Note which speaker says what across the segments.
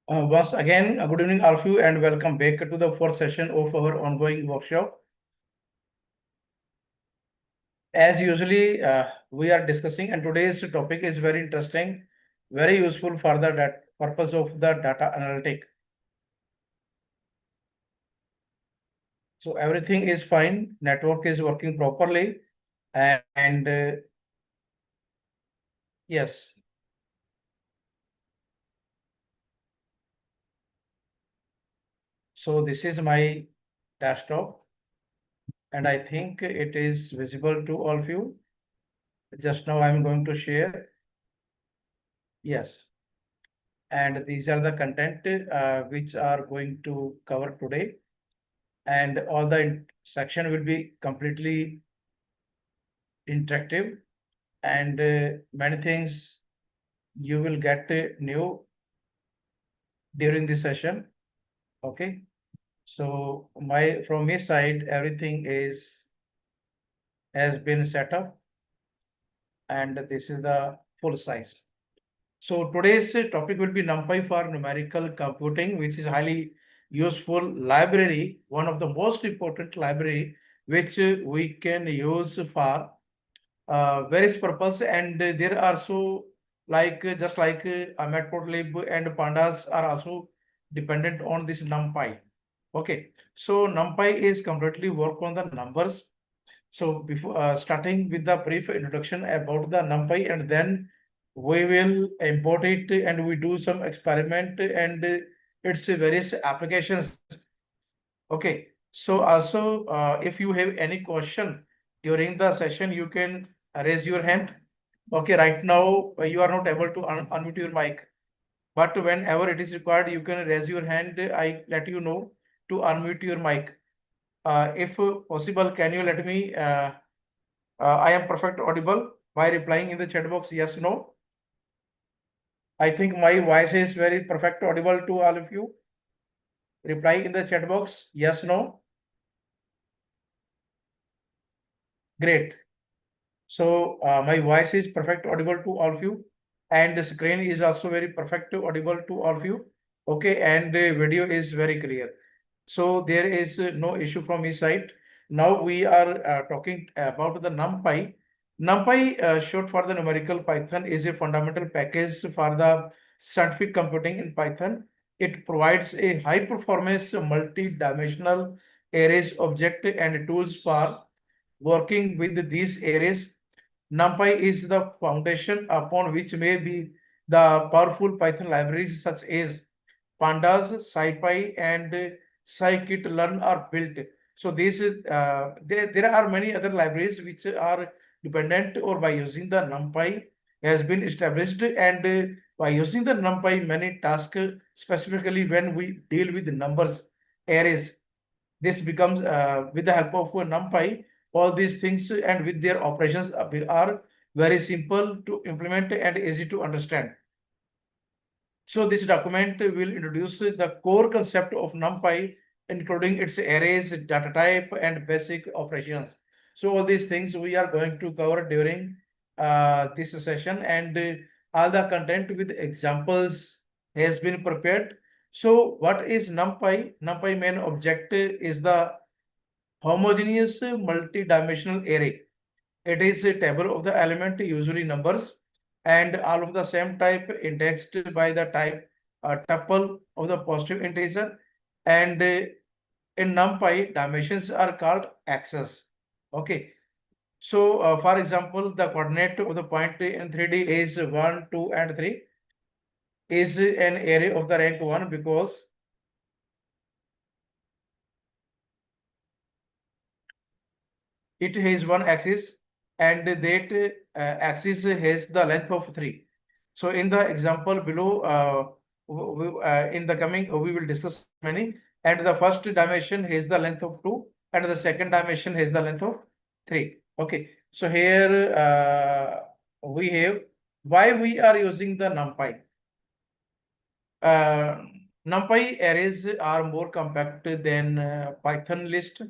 Speaker 1: Once again, good evening all of you and welcome back to the fourth session of our ongoing workshop. As usually, we are discussing and today's topic is very interesting, very useful for the purpose of the data analytic. So everything is fine, network is working properly and yes. So this is my desktop and I think it is visible to all of you. Just now I'm going to share. Yes. And these are the content which are going to cover today. And all the section will be completely interactive and many things you will get new during the session. Okay. So from my side, everything has been set up and this is the full size. So today's topic will be NumPy for numerical computing, which is highly useful library, one of the most important library which we can use for various purpose. And there are also just like matplotlib and pandas are also dependent on this NumPy. Okay, so NumPy is completely work on the numbers. So before starting with the brief introduction about the NumPy, and then we will import it and we do some experiment and its various applications. Okay. So also, if you have any question during the session, you can raise your hand. Okay. Right now, you are not able to unmute your mic, but whenever it is required, you can raise your hand. I let you know to unmute your mic. If possible, can you let me? I am perfect audible by replying in the chat box. Yes, no. I think my voice is very perfect audible to all of you. Reply in the chat box. Yes, no. Great. So my voice is perfect audible to all of you, and the screen is also very perfect audible to all of you. Okay, and the video is very clear. So there is no issue from my side. Now we are talking about the NumPy. NumPy, short for the numerical Python, is a fundamental package for the scientific computing in Python. It provides a high performance multi-dimensional arrays object and tools for working with these arrays. NumPy is the foundation upon which may be the powerful Python libraries such as Pandas, SciPy, and scikit-learn are built. So this is there are many other libraries which are dependent or by using the NumPy has been established, and by using the NumPy many tasks specifically when we deal with numbers arrays, this becomes with the help of NumPy, all these things and with their operations are very simple to implement and easy to understand. So this document will introduce the core concept of NumPy, including its arrays, data type, and basic operations. So all these things we are going to cover during this session, and all the content with examples has been prepared. So what is NumPy? NumPy main objective is the homogeneous multi-dimensional array. It is a table of the element, usually numbers, and all of the same type indexed by the type tuple of the positive integer. And in NumPy, dimensions are called axes. Okay. So, for example, the coordinate of the point in 3D is 1, 2, and 3 is an array of the rank 1 because it has one axis and that axis has the length of 3. So in the example below, in the coming, we will discuss many. And the first dimension has the length of 2 and the second dimension has the length of 3. Okay. So here we have why we are using the NumPy. Uh, NumPy arrays are more compact than Python list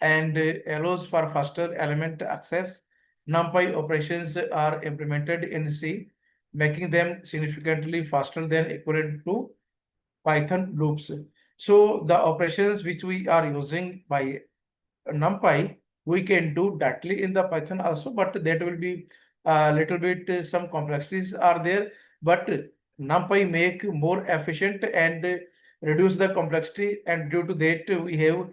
Speaker 1: and allows for faster element access. NumPy operations are implemented in C, making them significantly faster than equivalent to Python loops. So the operations which we are using by NumPy, we can do directly in the Python also, but that will be a little bit some complexities are there. But NumPy make more efficient and reduce the complexity, and due to that we have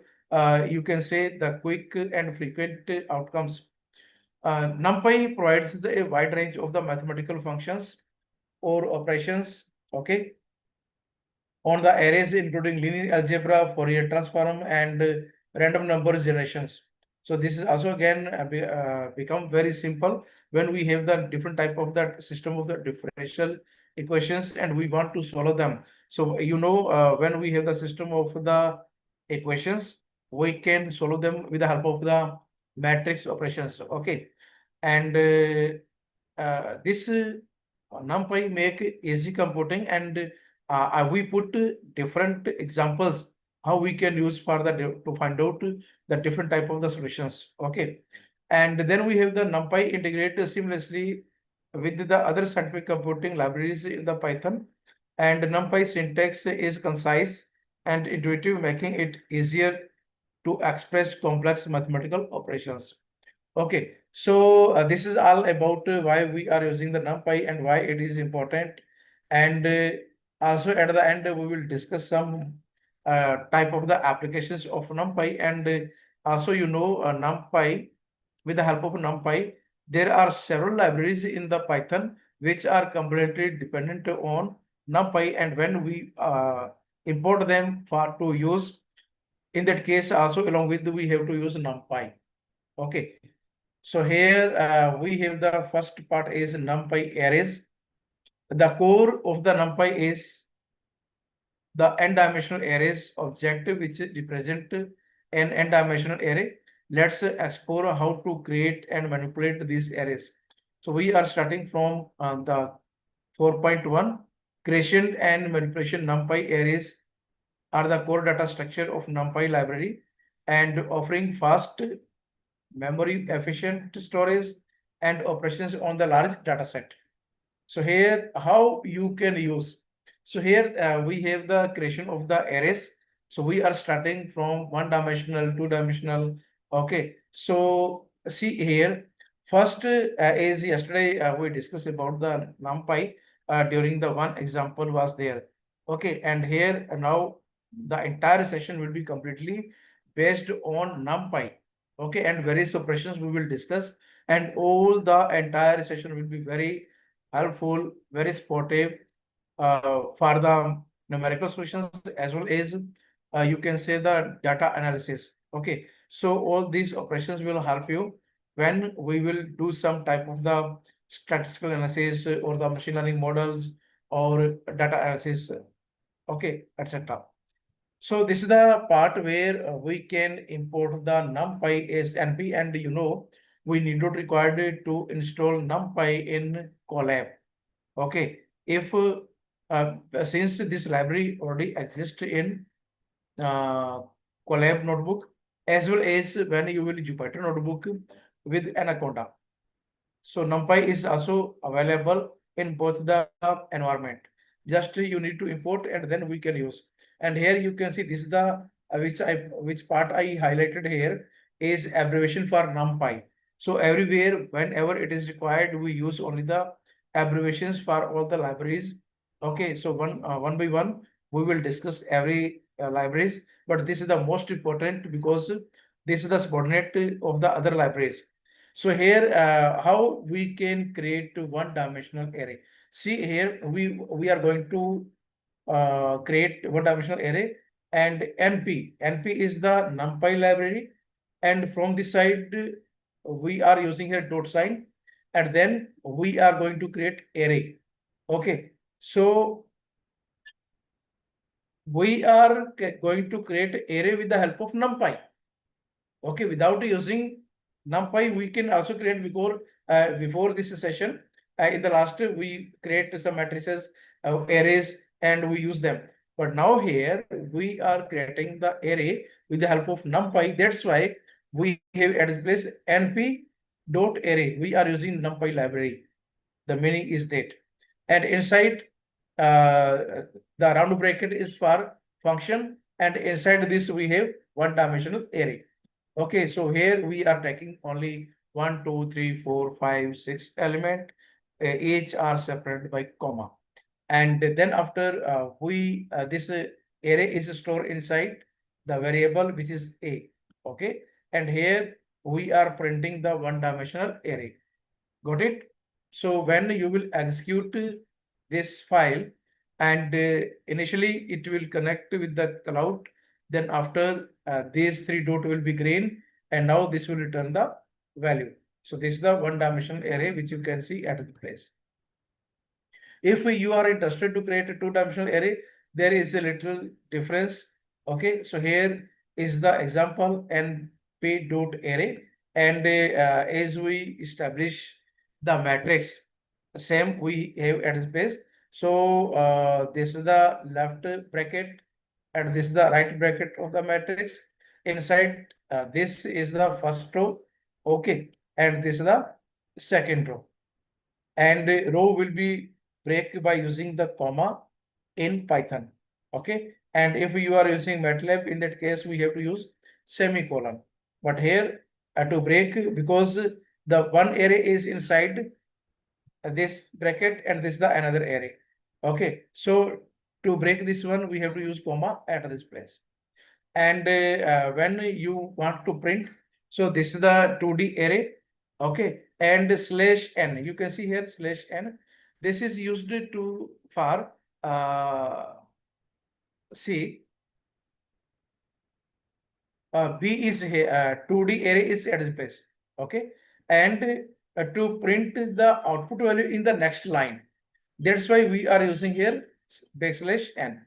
Speaker 1: you can say the quick and frequent outcomes. NumPy provides a wide range of the mathematical functions or operations. Okay, on the arrays including linear algebra, Fourier transform, and random number generations. So this is also again become very simple when we have the different type of that system of the differential equations and we want to solve them. So when we have the system of the equations, we can solve them with the help of the matrix operations. Okay, and this NumPy make easy computing, and we put different examples how we can use for the to find out the different type of the solutions. Okay, and then we have the NumPy integrate seamlessly with the other scientific computing libraries in the Python, and NumPy syntax is concise and intuitive, making it easier to express complex mathematical operations. Okay, so this is all about why we are using the NumPy and why it is important. And also at the end, we will discuss some type of the applications of NumPy. And also, NumPy, with the help of NumPy, there are several libraries in the Python which are completely dependent on NumPy. And when we import them for to use, in that case, also along with we have to use NumPy. Okay. So here we have the first part is NumPy arrays. The core of the NumPy is the n-dimensional arrays object which represent an n-dimensional array. Let's explore how to create and manipulate these arrays. So we are starting from the 4.1 creation and manipulation. NumPy arrays are the core data structure of NumPy library and offering fast memory efficient storage and operations on the large data set. So here how you can use. So here we have the creation of the arrays. So we are starting from one dimensional, two dimensional. Okay. So see here, first as yesterday we discussed about the NumPy during the one example was there. Okay. And here now the entire session will be completely based on NumPy. Okay. And various operations we will discuss, and all the entire session will be very helpful, very supportive for the numerical solutions as well as you can say the data analysis. Okay, so all these operations will help you when we will do some type of the statistical analysis or the machine learning models or data analysis, okay, etc. So this is the part where we can import the NumPy as NP, and we need not required to install NumPy in Colab. Okay, if since this library already exists in uh, Colab notebook as well as when you will Jupyter notebook with Anaconda. So NumPy is also available in both the environment. Just you need to import and then we can use. And here you can see this is the which part I highlighted here is abbreviation for NumPy. So everywhere, whenever it is required, we use only the abbreviations for all the libraries. Okay, so one by one we will discuss every libraries, but this is the most important because this is the subordinate of the other libraries. So here, how we can create one-dimensional array. See here, we are going to create one-dimensional array, and NP is the NumPy library, and from this side we are using here dot sign, and then we are going to create array. Okay, so we are going to create array with the help of NumPy. Okay, without using NumPy, we can also create before this session. In the last, we create some matrices, arrays, and we use them. But now here we are creating the array with the help of NumPy. That's why we have at place np dot array. We are using NumPy library. The meaning is that, and inside the round bracket is for function, and inside this we have one-dimensional array. Okay, so here we are taking only 1, 2, 3, 4, 5, 6 element. Each are separated by comma. And then after this array is stored inside the variable which is a. Okay, and here we are printing the one-dimensional array. Got it? So when you will execute this file, and initially it will connect with the cloud, then after these three dot will be green, and now this will return the value. So this is the one-dimensional array which you can see at the place. If you are interested to create a two-dimensional array, there is a little difference. Okay, so here is the example np dot array, and as we establish the matrix, same we have at space. So this is the left bracket, and this is the right bracket of the matrix. Inside this is the first row. Okay, and this is the second row, and row will be break by using the comma in Python. Okay, and if you are using MATLAB, in that case we have to use semicolon. But here to break, because the one array is inside this bracket and this is the another array. Okay, so to break this one we have to use comma at this place. And when you want to print, so this is the 2D array. Okay, and slash n, you can see here slash n. This is used to for see b is here 2D array is at this place. Okay, and to print the output value in the next line, that's why we are using here backslash n.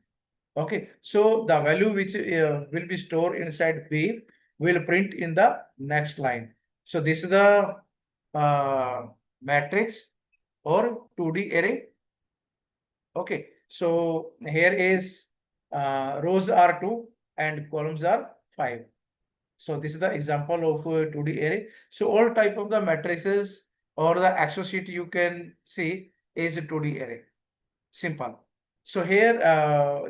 Speaker 1: Okay, so the value which will be stored inside B will print in the next line. So this is the matrix or 2D array. Okay, so here is rows are 2 and columns are 5. So this is the example of 2D array. So all type of the matrices or the Excel sheet you can see is a 2D array. Simple. So here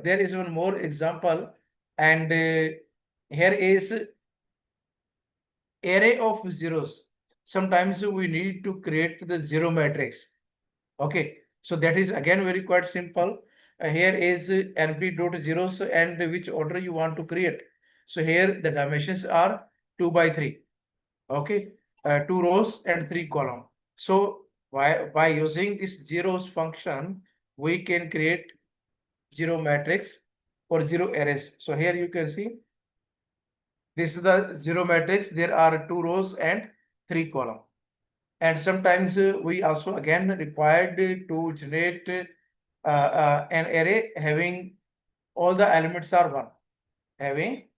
Speaker 1: there is one more example, and here is array of zeros. Sometimes we need to create the zero matrix. Okay, so that is again very quite simple. Here is np dot zeros and which order you want to create. So here the dimensions are 2 by 3. Okay, 2 rows and 3 column. So by using this zeros function, we can create zero matrix or zero arrays. So here you can see this is the zero matrix. There are 2 rows and 3 column. And sometimes we also again required to generate an array having all the elements are 1. Having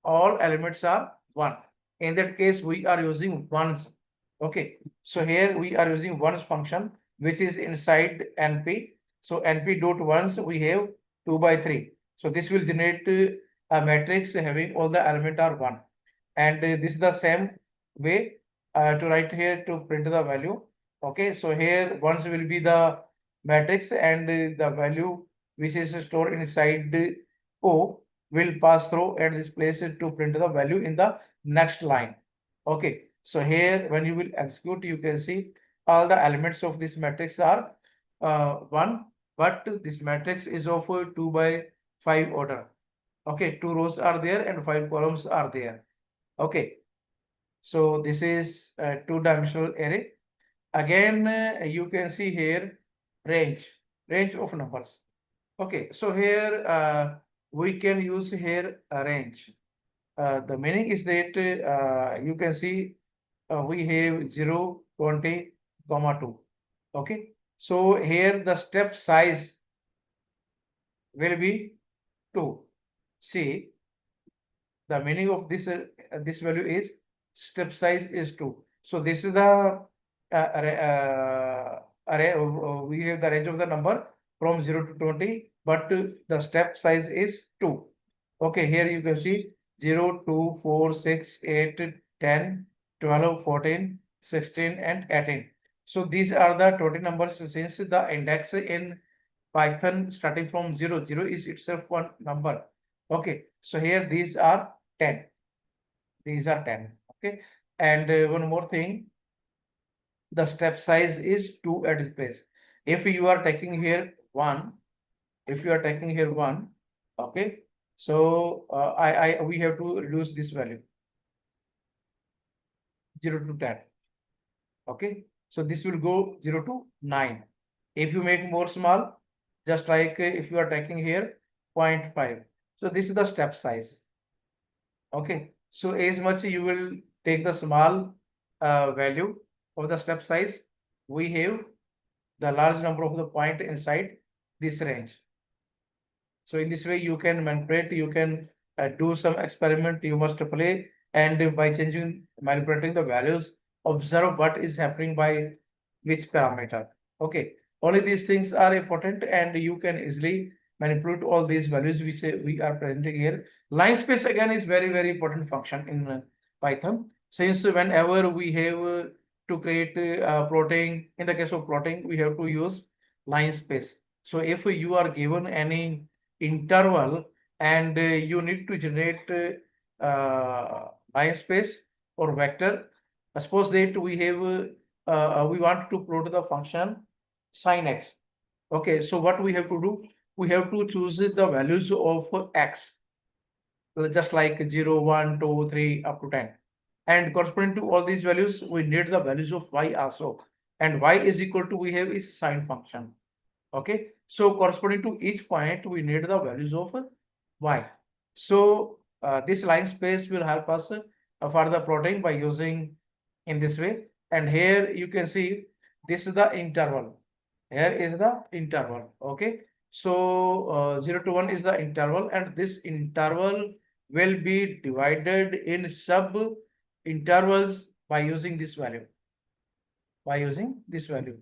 Speaker 1: all elements are 1. In that case, we are using ones. Okay, so here we are using ones function which is inside np. So np dot ones we have 2 by 3. So this will generate a matrix having all the element are 1. And this is the same way to write here to print the value. Okay, so here ones will be the matrix, and the value which is stored inside O will pass through at this place to print the value in the next line. Okay, so here when you will execute, you can see all the elements of this matrix are 1, but this matrix is of 2 by 5 order. Okay, 2 rows are there and 5 columns are there. Okay, so this is a two-dimensional array. Again, you can see here range of numbers. Okay, so here we can use here a range. The meaning is that you can see we have 0, 20, comma 2. Okay, so here the step size will be 2. See, the meaning of this value is step size is 2. So this is the array. We have the range of the number from 0 to 20, but the step size is 2. Okay, here you can see 0, 2, 4, 6, 8, 10, 12, 14, 16, and 18. So these are the 20 numbers since the index in Python starting from 0. 0 is itself one number. Okay, so here these are 10. These are 10. Okay, and one more thing, the step size is 2 at this place. If you are taking here 1, if you are taking here 1, okay, so we have to reduce this value 0 to 10. Okay, so this will go 0 to 9. If you make more small, just like if you are taking here 0.5, so this is the step size. Okay, so as much you will take the small value of the step size, we have the large number of the point inside this range. So in this way, you can manipulate, you can do some experiment, you must play, and by changing, manipulating the values, observe what is happening by which parameter. Okay, only these things are important, and you can easily manipulate all these values which we are presenting here. Line space again is very important function in Python. Since whenever we have to create plotting, in the case of plotting, we have to use line space. So if you are given any interval and you need to generate line space or vector. Suppose that we have we want to plot the function sin x. Okay, so what we have to do? We have to choose the values of x, just like 0, 1, 2, 3 up to 10. And corresponding to all these values, we need the values of y also. And y is equal to, we have is sine function. Okay, so corresponding to each point, we need the values of y. So this line space will help us for the plotting by using in this way. And here you can see this is the interval. Here is the interval. Okay, so 0 to 1 is the interval, and this interval will be divided in sub intervals by using this value. By using this value.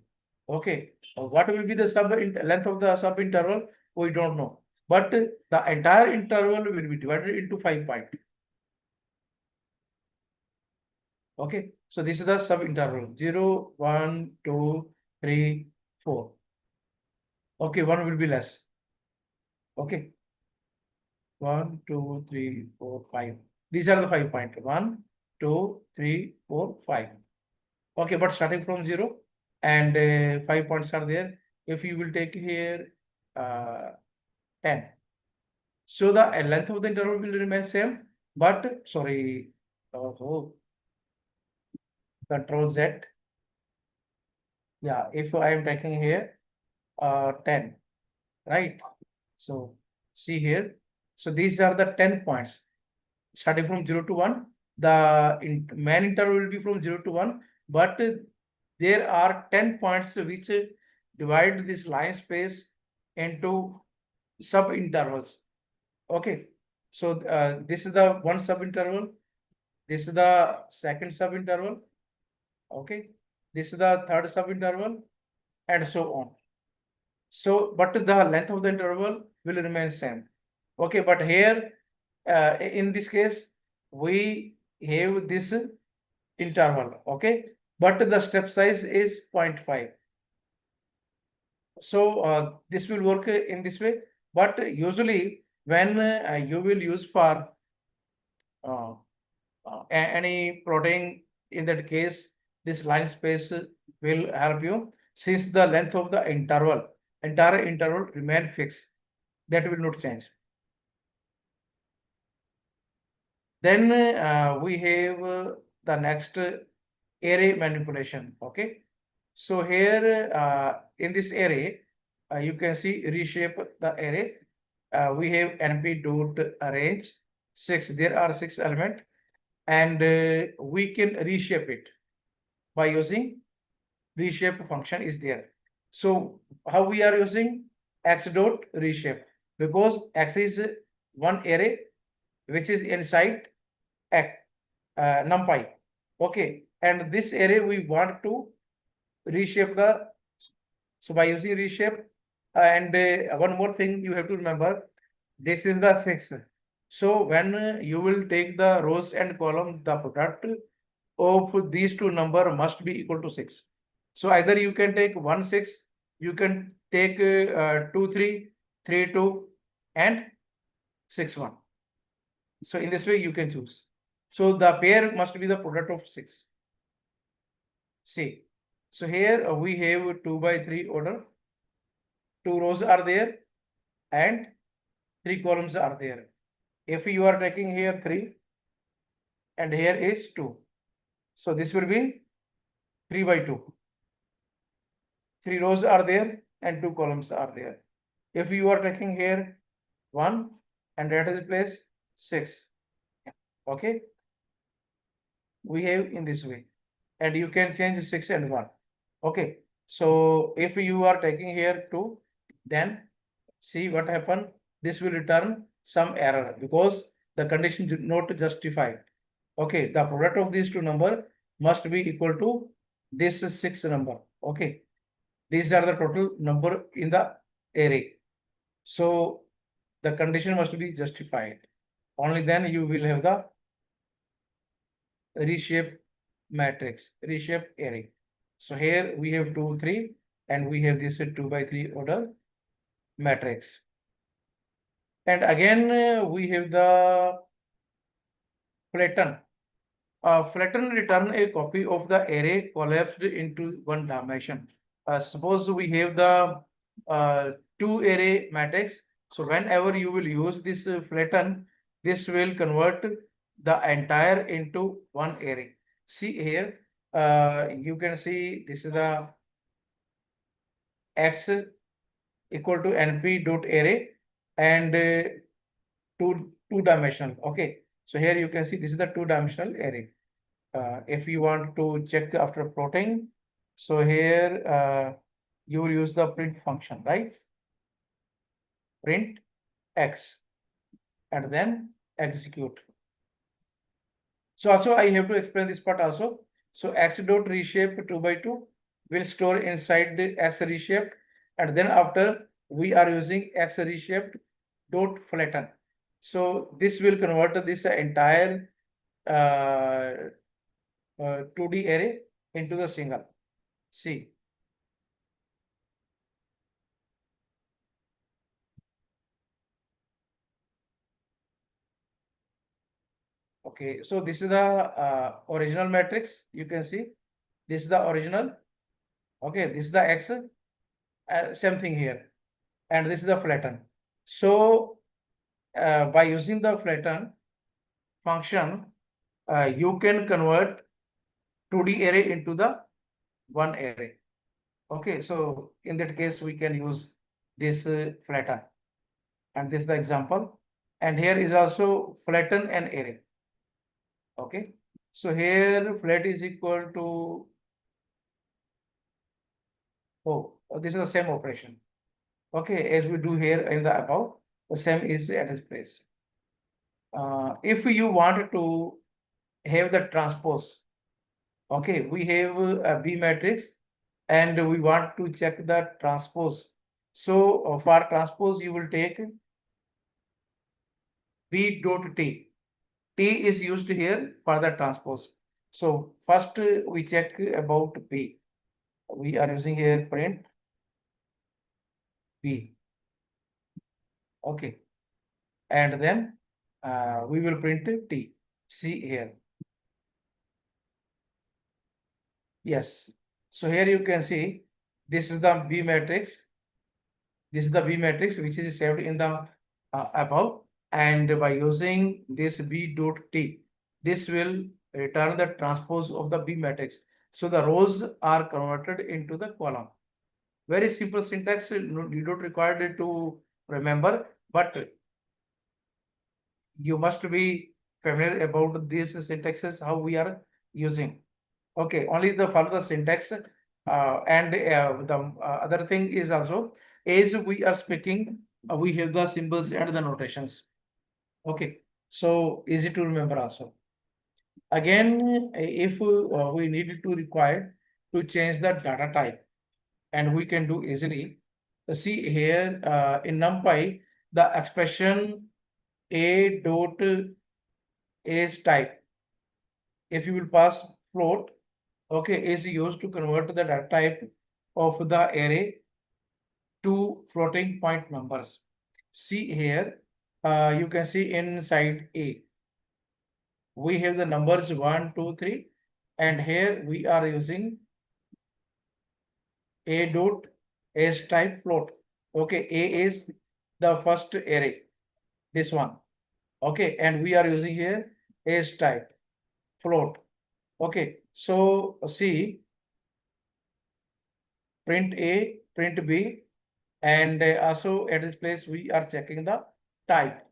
Speaker 1: Okay, what will be the length of the sub interval? We don't know, but the entire interval will be divided into 5 points. Okay, so this is the sub interval 0, 1, 2, 3, 4. Okay, 1 will be less. Okay, 1, 2, 3, 4, 5. These are the 5 points. 1, 2, 3, 4, 5. Okay, but starting from 0 and 5 points are there. If you will take here 10. So the length of the interval will remain same, but sorry, oh, Control Z. Yeah, if I am taking here 10, right? So see here. So these are the 10 points starting from 0 to 1. The main interval will be from 0 to 1, but there are 10 points which divide this line space into sub intervals. Okay, so this is the one sub interval, this is the second sub interval. Okay, this is the third sub interval, and so on. So, but the length of the interval will remain same. Okay, but here in this case we have this interval. Okay, but the step size is 0.5. So this will work in this way. But usually when you will use for any plotting, in that case, this line space will help you, since the length of the entire interval remain fixed. That will not change. Then we have the next array manipulation. Okay, so here in this array, you can see reshape the array. We have np dot arrange 6. There are 6 elements, and we can reshape it by using reshape function is there. So how we are using x dot reshape, because x is one array which is inside x NumPy. Okay, and this array we want to reshape the, so by using reshape, and one more thing you have to remember, this is the 6. So when you will take the rows and column, the product of these two number must be equal to 6. So either you can take 1 6, you can take 2 3, 3 2, and 6 1. So in this way you can choose. So the pair must be the product of 6. See, so here we have 2 by 3 order. 2 rows are there and 3 columns are there. If you are taking here 3 and here is 2, so this will be 3 by 2. 3 rows are there and 2 columns are there. If you are taking here 1 and that is place 6, okay, we have in this way, and you can change 6 and 1. Okay, so if you are taking here 2, then see what happened. This will return some error because the condition did not justify. Okay, the product of these two number must be equal to this 6 number. Okay, these are the total number in the array. So the condition must be justified. Only then you will have the reshape matrix, reshape array. So here we have 2 3 and we have this 2 by 3 order matrix. And again we have the flatten. Flatten return a copy of the array collapsed into one dimension. Suppose we have the two array matrix. So whenever you will use this flatten, this will convert the entire into one array. See here, you can see this is the x equal to np dot array and two dimensional. Okay, so here you can see this is the two-dimensional array. If you want to check after plotting, so here you will use the print function, right? Print x and then execute. So also I have to explain this part also. So x dot reshape 2 by 2 will store inside the x reshaped, and then after we are using x reshaped dot flatten. So this will convert this entire 2D array into the single. See. Okay, so this is the original matrix. You can see this is the original. Okay, this is the x. Same thing here, and this is the flatten. So by using the flatten function, you can convert 2D array into the one array. Okay, so in that case we can use this flatten, and this is the example. And here is also flatten an array. Okay, so here flat is equal to, this is the same operation. Okay, as we do here in the above, the same is at its place. If you want to have the transpose, okay, we have a B matrix and we want to check the transpose. So for transpose, you will take B dot T. T is used here for the transpose. So first we check about B. We are using here print B. Okay, and then we will print T. See here. Yes. So here you can see this is the B matrix. This is the B matrix which is saved in the above, and by using this B dot T, this will return the transpose of the B matrix. So the rows are converted into the column. Very simple syntax. You don't require it to remember, but you must be familiar about these syntaxes, how we are using. Okay, only the follow the syntax, and the other thing is also, as we are speaking, we have the symbols and the notations. Okay, so easy to remember also. Again, if we need to require to change the data type, and we can do easily. See here in NumPy, the expression a dot is type. If you will pass float, okay, is used to convert the data type of the array two floating point numbers. See here, you can see inside A, we have the numbers 1, 2, 3, and here we are using A dot S type float. Okay, A is the first array, this one. Okay, and we are using here S type float. Okay, so see, print A, print B, and also at this place we are checking the type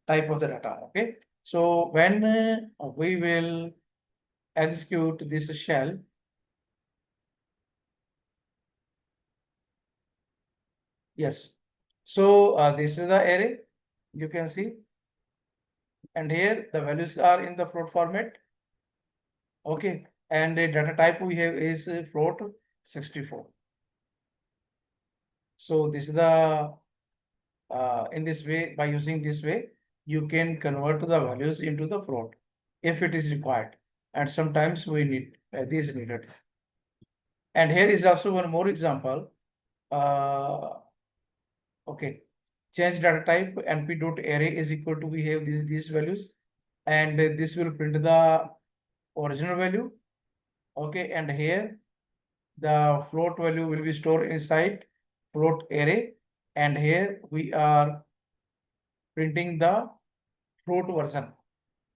Speaker 1: of the data. Okay, so when we will execute this shell, yes, so this is the array, you can see, and here the values are in the float format. Okay, and the data type we have is float 64. So this is the in this way, by using this way, you can convert the values into the float if it is required, and sometimes we need these needed. And here is also one more example. Okay, change data type np dot array is equal to, we have these values, and this will print the original value. Okay, and here the float value will be stored inside float array, and here we are printing the float version.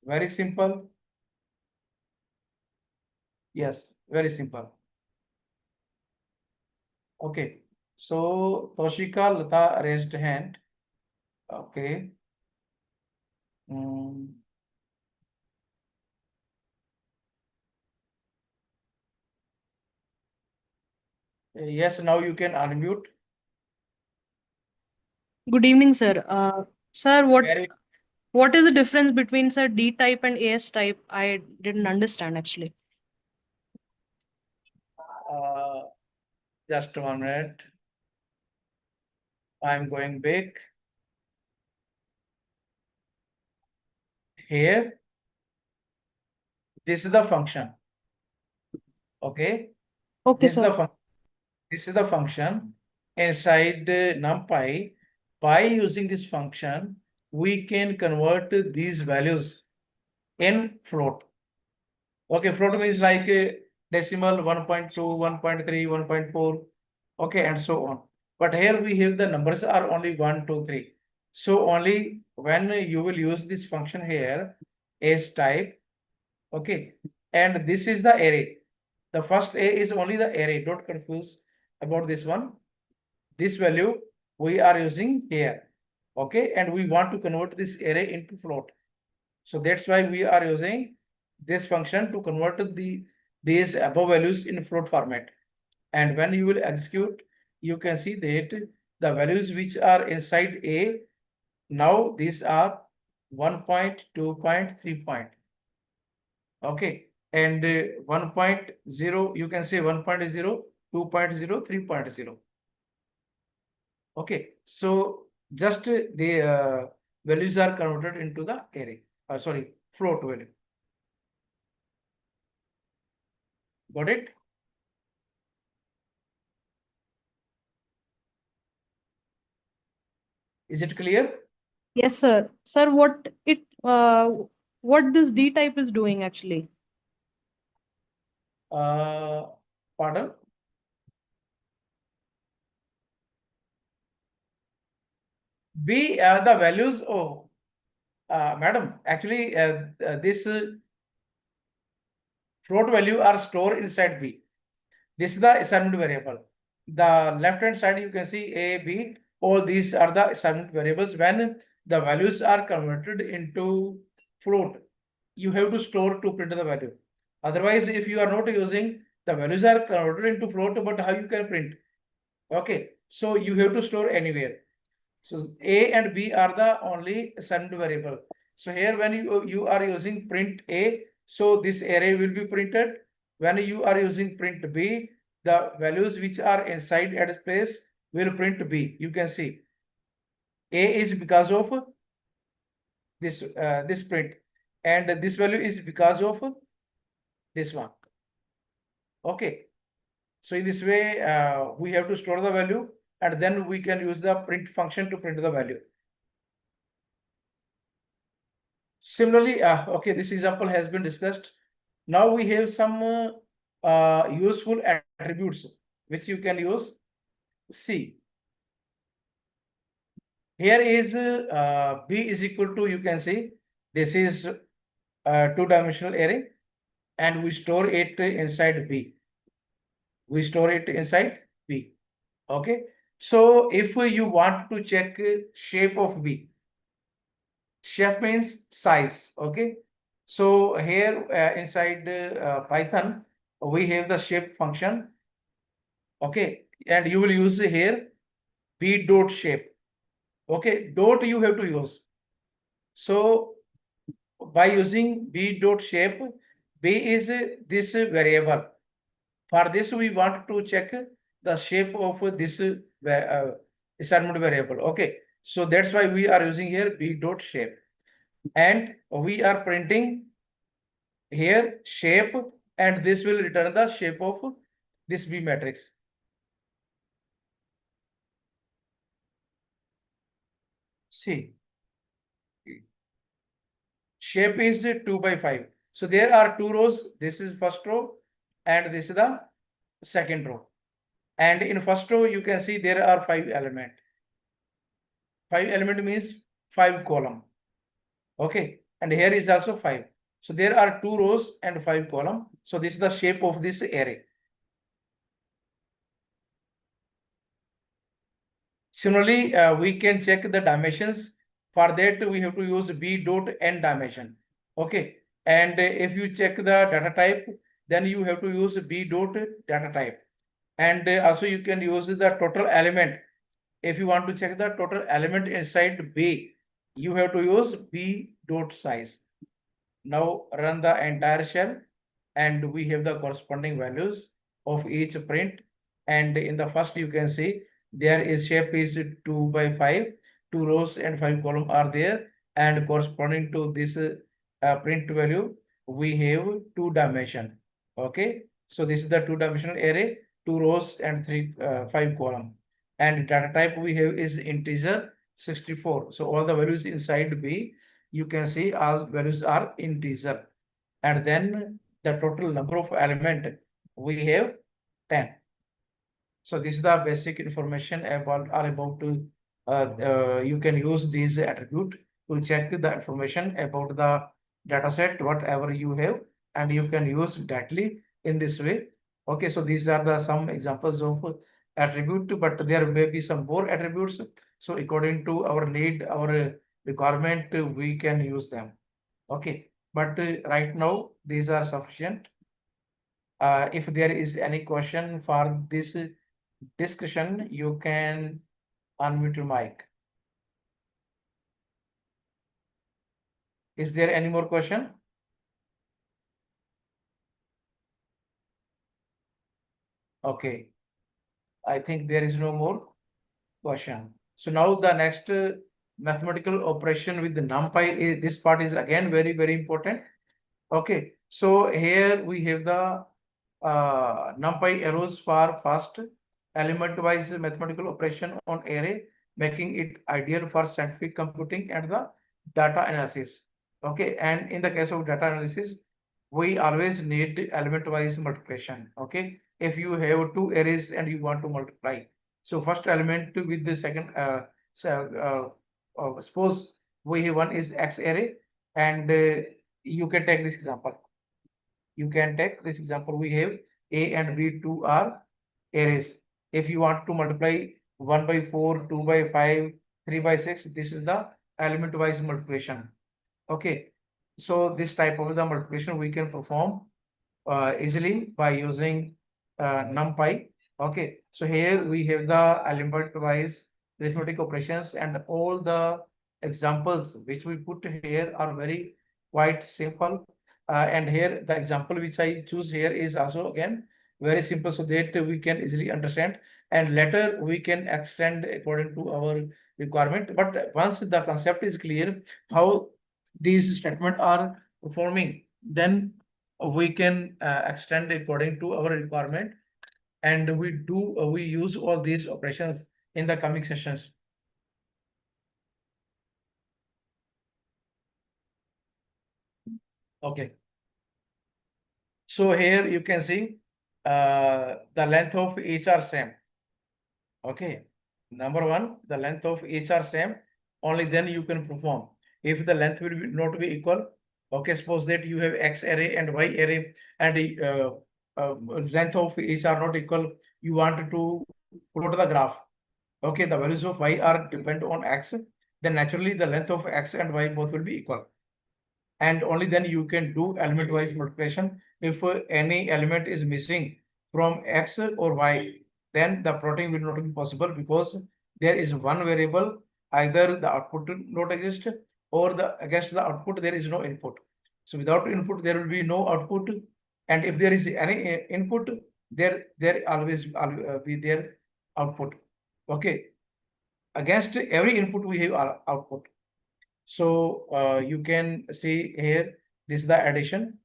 Speaker 1: Very simple. Yes, very simple. Okay, so Toshika Lata raised hand. Okay. Mm, yes, now you can unmute.
Speaker 2: Good evening, sir. Sir,
Speaker 1: Very,
Speaker 2: what is the difference between sir D type and AS type? I didn't understand actually.
Speaker 1: uh, just 1 minute. I'm going back. Here, this is the function. Okay,
Speaker 2: Okay,
Speaker 1: this is
Speaker 2: sir.
Speaker 1: the function inside NumPy. By using this function, we can convert these values in float. Okay, float means like decimal 1.2, 1.3, 1.4, okay, and so on. But here we have the numbers are only 1, 2, 3. So only when you will use this function here as type, okay, and this is the array. The first A is only the array, don't confuse about this one. This value we are using here, okay, and we want to convert this array into float. So that's why we are using this function to convert these above values in float format. And when you will execute, you can see that the values which are inside A, now these are 1 point, 2 point, 3 point. Okay, and 1.0, you can say 1.0, 2.0, 3.0. Okay, so just the values are converted into the array, sorry, float value. Got it? Is it clear?
Speaker 2: Yes, sir. Sir, what this D type is doing actually?
Speaker 1: Uh, Pardon? B, the values, oh, madam, actually, this float value are stored inside B. This is the assignment variable. The left hand side, you can see A, B, all these are the assignment variables. When the values are converted into float, you have to store to print the value. Otherwise, if you are not using, the values are converted into float, but how you can print? Okay, so you have to store anywhere. So A and B are the only assigned variable. So here when you are using print A, so this array will be printed. When you are using print B, the values which are inside at place will print B. You can see A is because of this print, and this value is because of this one. Okay. So in this way, we have to store the value and then we can use the print function to print the value. Similarly, okay, this example has been discussed. Now we have some useful attributes which you can use. See, here is B is equal to, you can see, this is two-dimensional array, and we store it inside B. We store it inside B. Okay. So if you want to check shape of B, shape means size. Okay. So here inside Python, we have the shape function. Okay. And you will use here B dot shape. Okay. Dot you have to use. So by using B dot shape, B is this variable. For this, we want to check the shape of this assignment variable. Okay. So that's why we are using here B dot shape. And we are printing here shape, and this will return the shape of this B matrix. See, shape is 2 by 5. So there are two rows. This is first row and this is the second row. And in first row, you can see there are 5 elements. 5 element means 5 column. Okay. And here is also 5. So there are 2 rows and 5 column. So this is the shape of this array. Similarly, we can check the dimensions. For that, we have to use b dot n dimension. Okay. And if you check the data type, then you have to use b dot data type. And also you can use the total element. If you want to check the total element inside B, you have to use b dot size. Now run the entire shell, and we have the corresponding values of each print. And in the first, you can see there is shape is 2 by 5, 2 rows and 5 columns are there, and corresponding to this print value, we have 2 dimension. Okay, so this is the 2-dimensional array, 2 rows and 5 column. And data type we have is integer 64. So all the values inside B, you can see all values are integer. And then the total number of element we have 10. So this is the basic information about all about you can use these attribute to check the information about the data set, whatever you have, and you can use directly in this way. Okay, so these are the some examples of attribute, but there may be some more attributes. So according to our need, our requirement, we can use them. Okay, but right now these are sufficient. If there is any question for this discussion, you can unmute your mic. Is there any more question? Okay, I think there is no more question. So now the next mathematical operation with the NumPy is, this part is again very, very important. Okay, so here we have the NumPy arrows for fast element-wise mathematical operation on array, making it ideal for scientific computing and the data analysis. Okay, and in the case of data analysis, we always need element-wise multiplication. Okay, if you have two arrays and you want to multiply, so first element with the second, suppose we have one is X array, and you can take this example. You can take this example. We have A and B, two are arrays. If you want to multiply 1 by 4, 2 by 5, 3 by 6, this is the element wise multiplication. Okay. So this type of the multiplication we can perform easily by using NumPy. Okay. So here we have the element wise arithmetic operations, and all the examples which we put here are very quite simple. And here the example which I choose here is also again very simple, so that we can easily understand, and later we can extend according to our requirement. But once the concept is clear how these statements are performing, then we can extend according to our requirement, and we use all these operations in the coming sessions. Okay. So here you can see the length of each are same. Okay. Number one, the length of each are same. Only then you can perform. If the length will be not be equal, okay, suppose that you have X array and Y array and length of each are not equal, you want to plot the graph. Okay, the values of Y are depend on X, then naturally the length of X and Y both will be equal. And only then you can do element wise multiplication. If any element is missing from X or Y, then the plotting will not be possible because there is one variable, either the output not exist or the against the output there is no input. So without input there will be no output, and if there is any input, there always be their output. Okay, against every input we have output. So you can see here, this is the addition.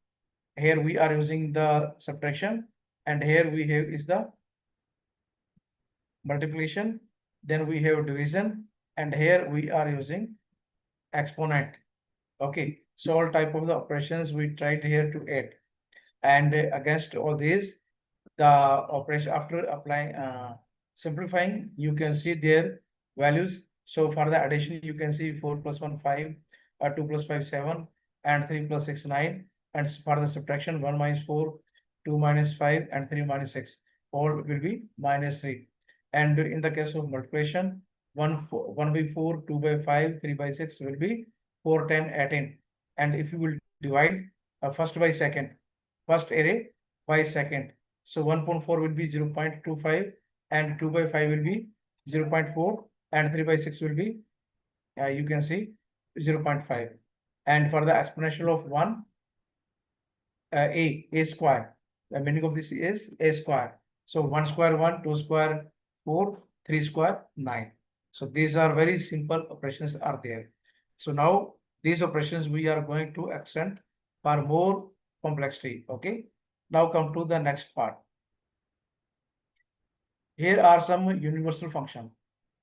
Speaker 1: Here we are using the subtraction, and here we have is the multiplication. Then we have division, and here we are using exponent. Okay, so all type of the operations we tried here to add, and against all these, the operation after applying simplifying, you can see their values. So for the addition, you can see 4 plus 1 5, 2 plus 5 7, and 3 plus 6 9. And for the subtraction, 1 minus 4, 2 minus 5, and 3 minus 6, all will be minus 3. And in the case of multiplication, 1 by 4, 2 by 5, 3 by 6 will be 4 10 18. And if you will divide first by second, first array by second, so 1.4 will be 0.25, and 2 by 5 will be 0.4, and 3 by 6 will be, you can see 0.5. And for the exponential of 1, a square. The meaning of this is a square. So 1 square 1, 2 square 4, 3 square 9. So these are very simple operations are there. So now these operations we are going to extend for more complexity. Okay. Now come to the next part. Here are some universal functions.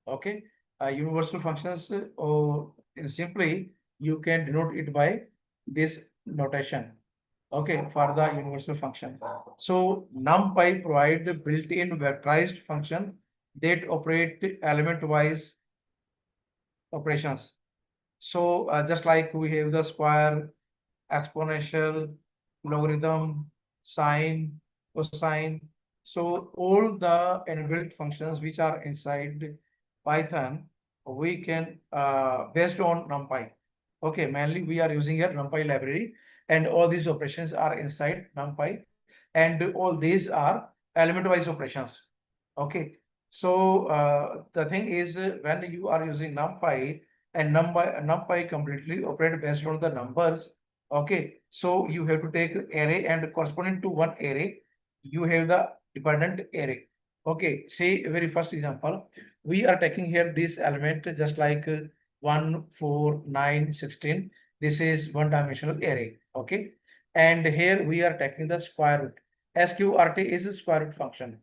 Speaker 1: Okay, universal functions, or simply you can denote it by this notation. Okay, for the universal function. So NumPy provide built-in vectorized function that operate element-wise operations. So just like we have the square, exponential, logarithm, sine, cosine. So all the inbuilt functions which are inside Python, we can based on NumPy. Okay, mainly we are using a NumPy library, and all these operations are inside NumPy, and all these are element-wise operations. Okay, so the thing is when you are using NumPy, and NumPy completely operate based on the numbers. Okay, so you have to take array, and corresponding to one array, you have the dependent array. Okay, say very first example, we are taking here this element just like 1, 4, 9, 16. This is one dimensional array. Okay, and here we are taking the square root. Sqrt is a square root function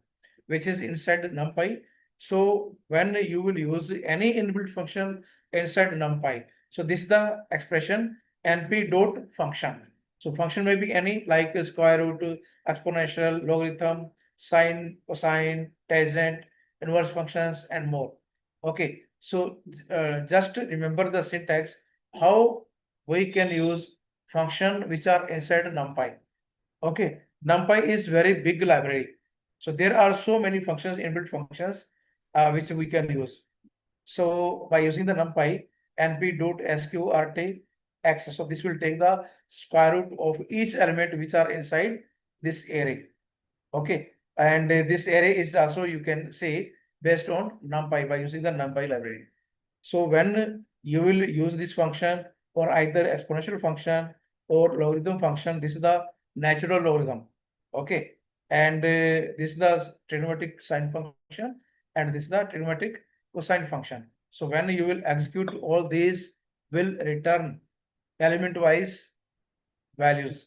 Speaker 1: which is inside NumPy. So when you will use any inbuilt function inside NumPy, so this is the expression np dot function. So function may be any like square root, exponential, logarithm, sine, cosine, tangent, inverse functions, and more. Okay, so just remember the syntax, how we can use function which are inside NumPy. Okay, NumPy is very big library. So there are so many functions, inbuilt functions, which we can use. So by using the NumPy, np.sqrt x, so this will take the square root of each element which are inside this array. Okay, and this array is also, you can say, based on NumPy by using the NumPy library. So when you will use this function for either exponential function or logarithm function, this is the natural logarithm. Okay, and this is the trigonometric sine function, and this is the trigonometric cosine function. So when you will execute, all these will return element wise values.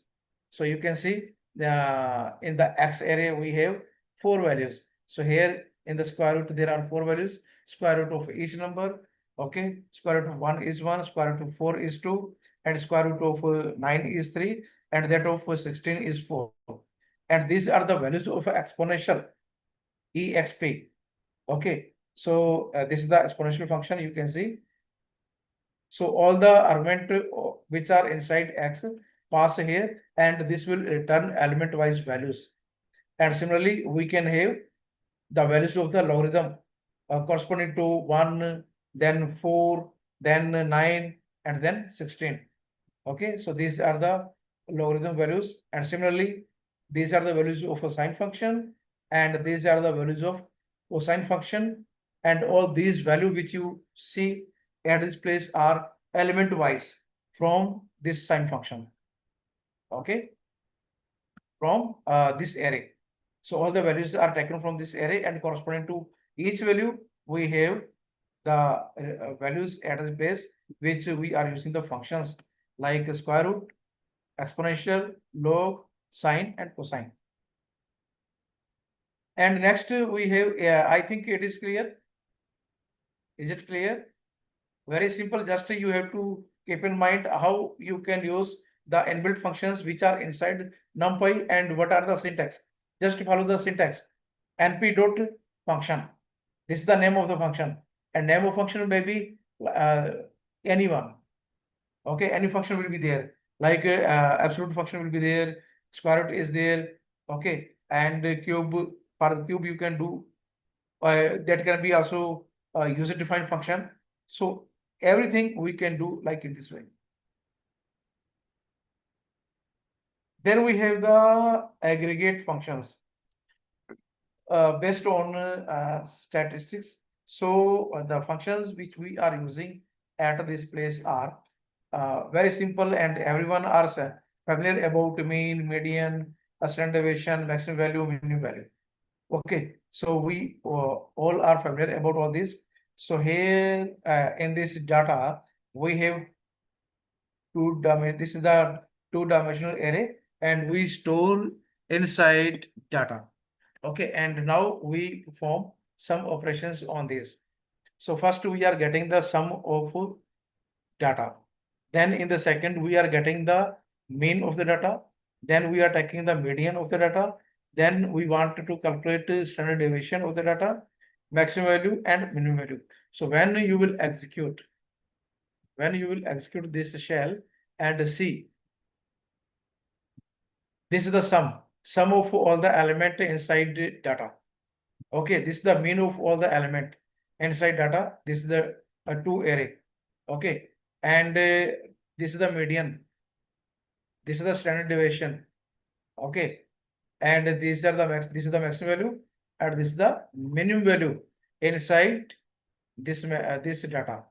Speaker 1: So you can see in the X array we have 4 values. So here in the square root, there are 4 values, square root of each number. Okay, square root of 1 is 1, square root of 4 is 2, and square root of 9 is 3, and that of 16 is 4. And these are the values of exponential exp. Okay, so this is the exponential function, you can see. So all the argument which are inside x pass here, and this will return element wise values. And similarly, we can have the values of the logarithm corresponding to 1, then 4, then 9, and then 16. Okay, so these are the logarithm values, and similarly, these are the values of a sine function, and these are the values of cosine function, and all these values which you see at this place are element wise from this sine function. Okay, from this array. So all the values are taken from this array, and corresponding to each value, we have the values at the base which we are using the functions like square root, exponential, log, sine, and cosine. And next we have, I think it is clear. Is it clear? Very simple. Just you have to keep in mind how you can use the inbuilt functions which are inside NumPy and what are the syntax. Just follow the syntax. np dot function. This is the name of the function, and name of function may be anyone. Okay, any function will be there. Like absolute function will be there. Square root is there. Okay, and cube, for the cube you can do that can be also a user defined function. So everything we can do like in this way. Then we have the aggregate functions based on statistics. So the functions which we are using at this place are very simple, and everyone are familiar about mean, median, standard deviation, maximum value, minimum value. Okay, so we all are familiar about all this. So here in this data, we have this is the two-dimensional array, and we store inside data. Okay, and now we perform some operations on this. So first we are getting the sum of data. Then in the second, we are getting the mean of the data. Then we are taking the median of the data. Then we want to calculate the standard deviation of the data, maximum value and minimum value. So when you will execute this shell and see, this is the sum of all the element inside the data. Okay, this is the mean of all the element inside data. This is the two array. Okay, and this is the median. This is the standard deviation. Okay, and these are the max. This is the maximum value, and this is the minimum value inside this this data,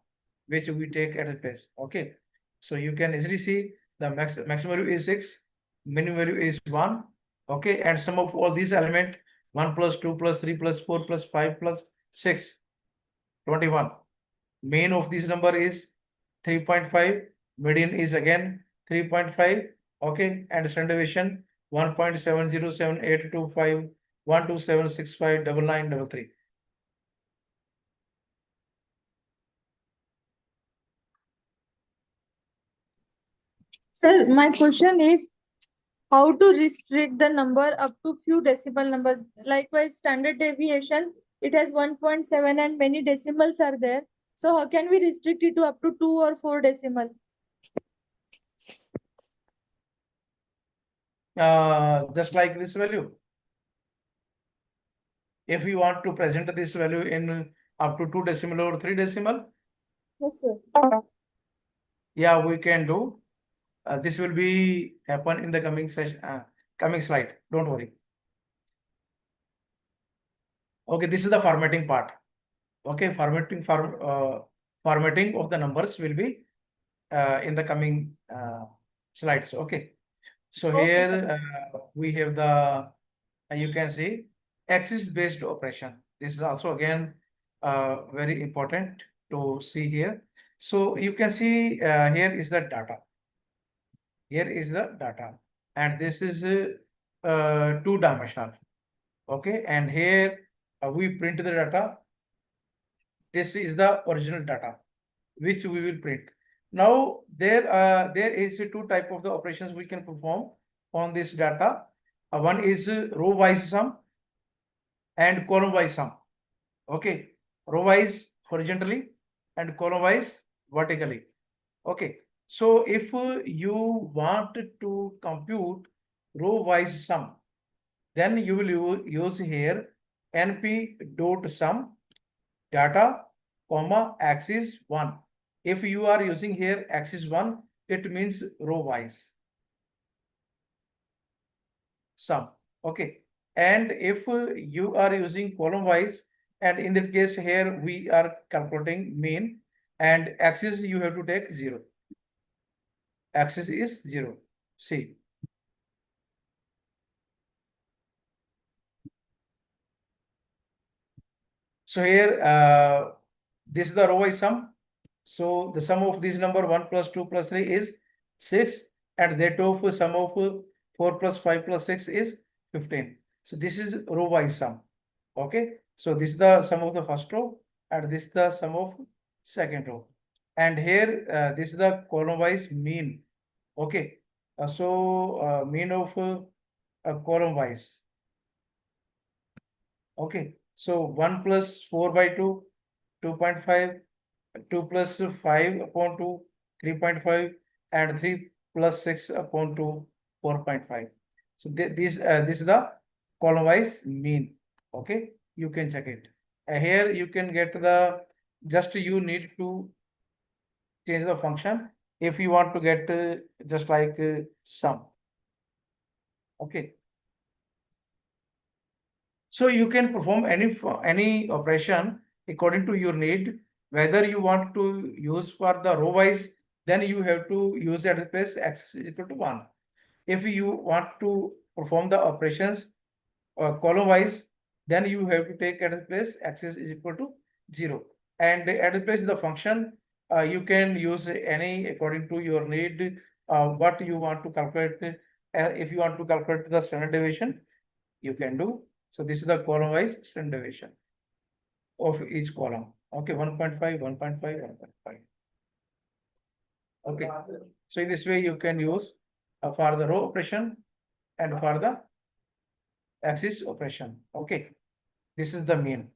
Speaker 1: which we take at a place. Okay, so you can easily see the maximum value is 6, minimum value is 1. Okay, and sum of all these element 1 plus 2 plus 3 plus 4 plus 5 plus 6, 21. Mean of this number is 3.5, median is again 3.5. Okay, and standard deviation 1.7078251276599933.
Speaker 3: Sir, my question is how to restrict the number up to few decimal numbers. Likewise, standard deviation, it has 1.7 and many decimals are there. So how can we restrict it to up to 2 or 4 decimal?
Speaker 1: Just like this value. If we want to present this value in up to 2 decimal or 3 decimal,
Speaker 3: Yes, sir.
Speaker 1: yeah, we can do. This will be happen in the coming session, coming slide. Don't worry. Okay, this is the formatting part. Okay, formatting of the numbers will be in the coming slides. Okay, so
Speaker 3: Okay,
Speaker 1: here
Speaker 3: sir.
Speaker 1: we have the you can see axis based operation. This is also again very important to see here. So you can see here is the data. Here is the data, and this is two dimensional. Okay, and here we print the data. This is the original data which we will print. Now there is two type of the operations we can perform on this data. One is row wise sum and column wise sum. Okay, row wise horizontally and column wise vertically. Okay, so if you want to compute row wise sum, then you will use here np dot sum data comma axis 1. If you are using here axis 1, it means row wise sum. Okay, and if you are using column wise, and in that case here we are calculating mean, and axis you have to take 0. Axis is 0. See. So here this is the row wise sum. So the sum of this number 1 plus 2 plus 3 is 6, and that of sum of 4 plus 5 plus 6 is 15. So this is row wise sum. Okay, so this is the sum of the first row, and this is the sum of second row. And here this is the column wise mean. Okay, mean of column wise. Okay, so 1 plus 4 by 2, 2.5, 2 plus 5 upon 2, 3.5, and 3 plus 6 upon 2, 4.5. So this is the column wise mean. Okay, you can check it. Here you can get the, just you need to change the function if you want to get just like sum. Okay. So you can perform any operation according to your need. Whether you want to use for the row wise, then you have to use at the place x is equal to 1. If you want to perform the operations column wise, then you have to take at the place x is equal to 0. And at the place the function, you can use any according to your need, what you want to calculate. If you want to calculate the standard deviation, you can do. So this is the column wise standard deviation of each column. Okay, 1.5, 1.5, 1.5. Okay, so in this way you can use for the row operation and for the axis operation. Okay, this is the mean.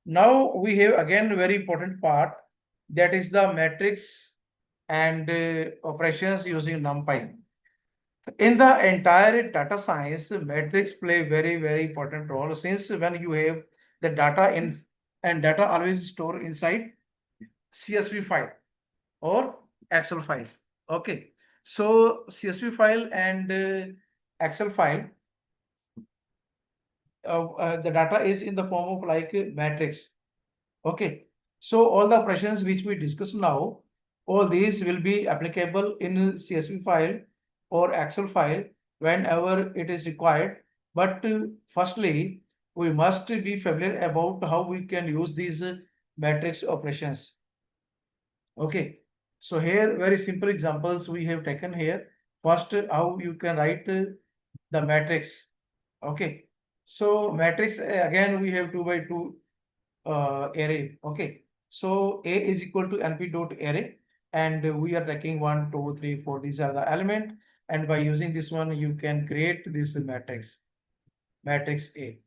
Speaker 1: Now we have again very important part, that is the matrix and operations using NumPy. In the entire data science, matrix play very important role, since when you have the data in, and data always store inside CSV file or Excel file. Okay, so CSV file and Excel file, the data is in the form of like a matrix. Okay, so all the operations which we discuss now, all these will be applicable in CSV file or Excel file whenever it is required. But firstly, we must be familiar about how we can use these matrix operations. Okay, so here very simple examples we have taken here. First, how you can write the matrix. Okay, so matrix again we have 2 by 2 array. Okay, so A is equal to np dot array, and we are taking 1, 2, 3, 4. These are the element, and by using this one, you can create this matrix A.